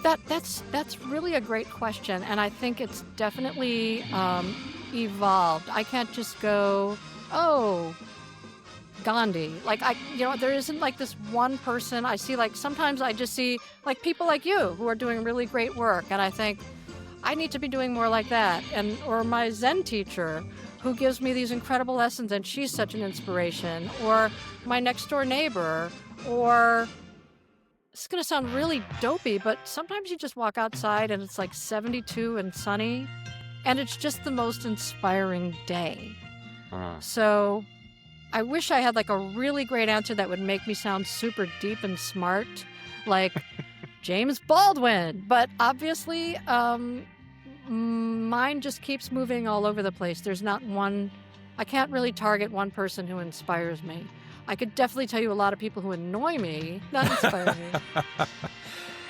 That's really a great question, and I think it's definitely evolved. I can't just go, oh, Gandhi. Like there isn't like this one person. I see sometimes I just see like people like you who are doing really great work, and I think I need to be doing more like that. Or my Zen teacher who gives me these incredible lessons, and she's such an inspiration. Or my next door neighbor, or it's going to sound really dopey, but sometimes you just walk outside and it's like 72 and sunny, and it's just the most inspiring day. So I wish I had like a really great answer that would make me sound super deep and smart, like James Baldwin. But obviously, mine just keeps moving all over the place. There's not one, I can't really target one person who inspires me. I could definitely tell you a lot of people who annoy me, not inspire me.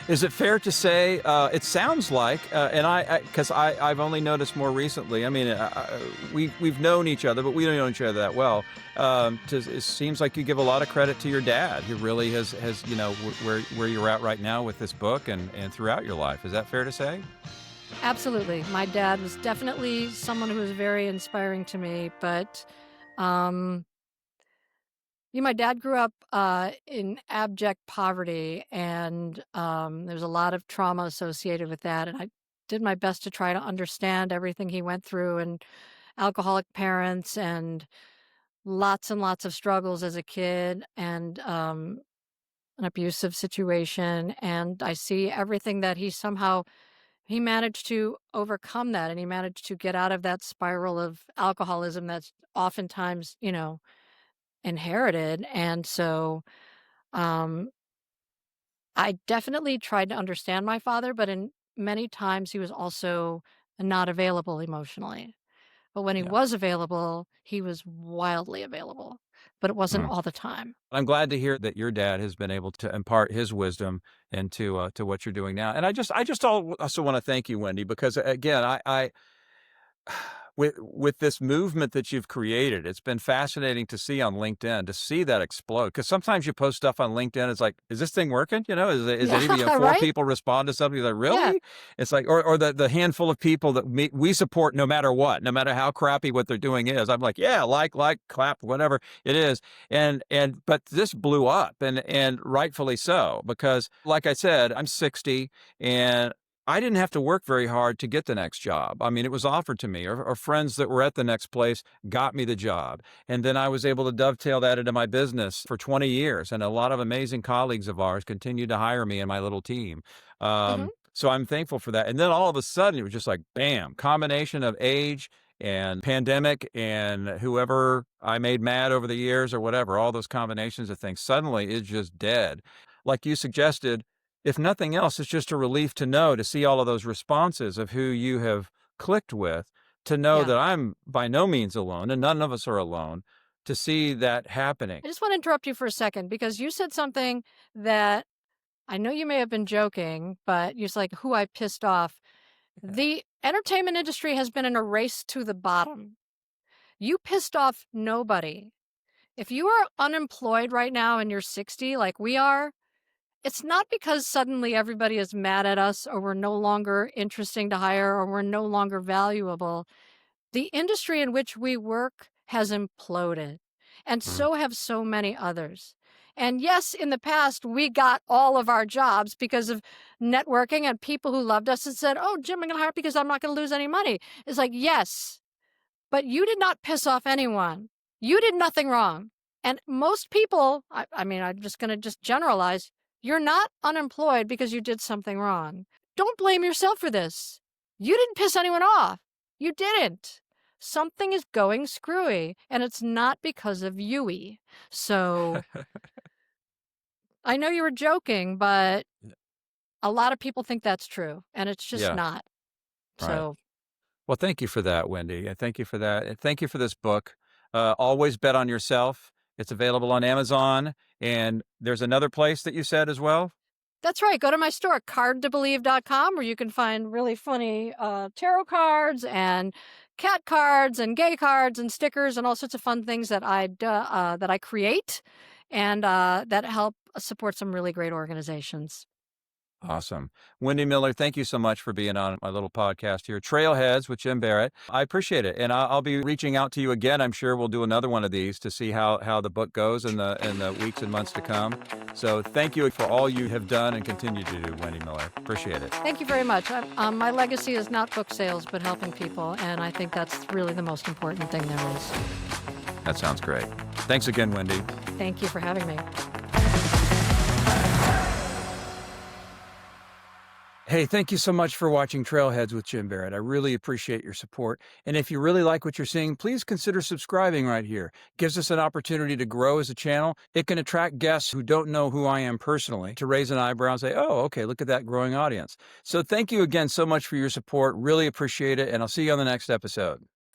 Is it fair to say, it sounds like, and because I've only noticed more recently, I mean, we've known each other, but we don't know each other that well. It seems like you give a lot of credit to your dad, who really has where you're at right now with this book and throughout your life. Is that fair to say? Absolutely. My dad was definitely someone who was very inspiring to me, but um, my dad grew up in abject poverty, and there's a lot of trauma associated with that. And I did my best to try to understand everything he went through, and alcoholic parents, and lots of struggles as a kid, and an abusive situation. And I see everything that he managed to overcome that, and he managed to get out of that spiral of alcoholism that's oftentimes, inherited. And so um, I definitely tried to understand my father, but in many times he was also not available emotionally. But when he Yeah. was available, he was wildly available, but it wasn't Mm. all the time. I'm glad to hear that your dad has been able to impart his wisdom into to what you're doing now. And also want to thank you, Wendy, because again, I with this movement that you've created, it's been fascinating to see on LinkedIn, to see that explode. Because sometimes you post stuff on LinkedIn, it's like, is this thing working? Is Yeah, it even, four right? people respond to something? You're like, Yeah. really? It's like, or the handful of people that we support, no matter what, no matter how crappy what they're doing is. I'm like, yeah, like, clap, whatever it is. But this blew up, and rightfully so, because like I said, I'm 60, and I didn't have to work very hard to get the next job. I mean, it was offered to me, or friends that were at the next place got me the job. And then I was able to dovetail that into my business for 20 years. And a lot of amazing colleagues of ours continued to hire me and my little team. Hmm. So I'm thankful for that. And then all of a sudden, it was just like, bam, combination of age and pandemic and whoever I made mad over the years or whatever, all those combinations of things suddenly is just dead. Like you suggested, if nothing else, it's just a relief to see all of those responses of who you have clicked with, to know Yeah. that I'm by no means alone, and none of us are alone, to see that happening. I just want to interrupt you for a second because you said something that I know you may have been joking, but you're like, who I pissed off. The entertainment industry has been in a race to the bottom. You pissed off nobody. If you are unemployed right now and you're 60, like we are, it's not because suddenly everybody is mad at us or we're no longer interesting to hire or we're no longer valuable. The industry in which we work has imploded, and Mm. so have so many others. And yes, in the past, we got all of our jobs because of networking and people who loved us and said, "Oh, Jim, I'm going to hire because I'm not going to lose any money." It's like, yes, but you did not piss off anyone. You did nothing wrong. And most people, I mean, I'm just going to just generalize, you're not unemployed because you did something wrong. Don't blame yourself for this. You didn't piss anyone off. You didn't. Something is going screwy, and it's not because of you. So I know you were joking, but a lot of people think that's true, and it's just Yeah, not. right. So Well, thank you for that, Wendy. And thank you for that. And thank you for this book. Always Bet on Yourself. It's available on Amazon. And there's another place that you said as well. that's right. Go to my store, cardtobelieve.com, where you can find really funny tarot cards and cat cards and gay cards and stickers and all sorts of fun things that I create and that help support some really great organizations. Awesome. Wendy Miller, thank you so much for being on my little podcast here, Trailheads with Jim Barrett. I appreciate it. And I'll be reaching out to you again. I'm sure we'll do another one of these to see how the book goes in the weeks and months to come. So thank you for all you have done and continue to do, Wendy Miller. Appreciate it. Thank you very much. My legacy is not book sales, but helping people. And I think that's really the most important thing there is. That sounds great. Thanks again, Wendy. Thank you for having me. Hey, thank you so much for watching Trailheads with Jim Barrett. I really appreciate your support. And if you really like what you're seeing, please consider subscribing right here. Gives us an opportunity to grow as a channel. It can attract guests who don't know who I am personally to raise an eyebrow and say, oh, okay, look at that growing audience. So thank you again so much for your support. Really appreciate it. And I'll see you on the next episode.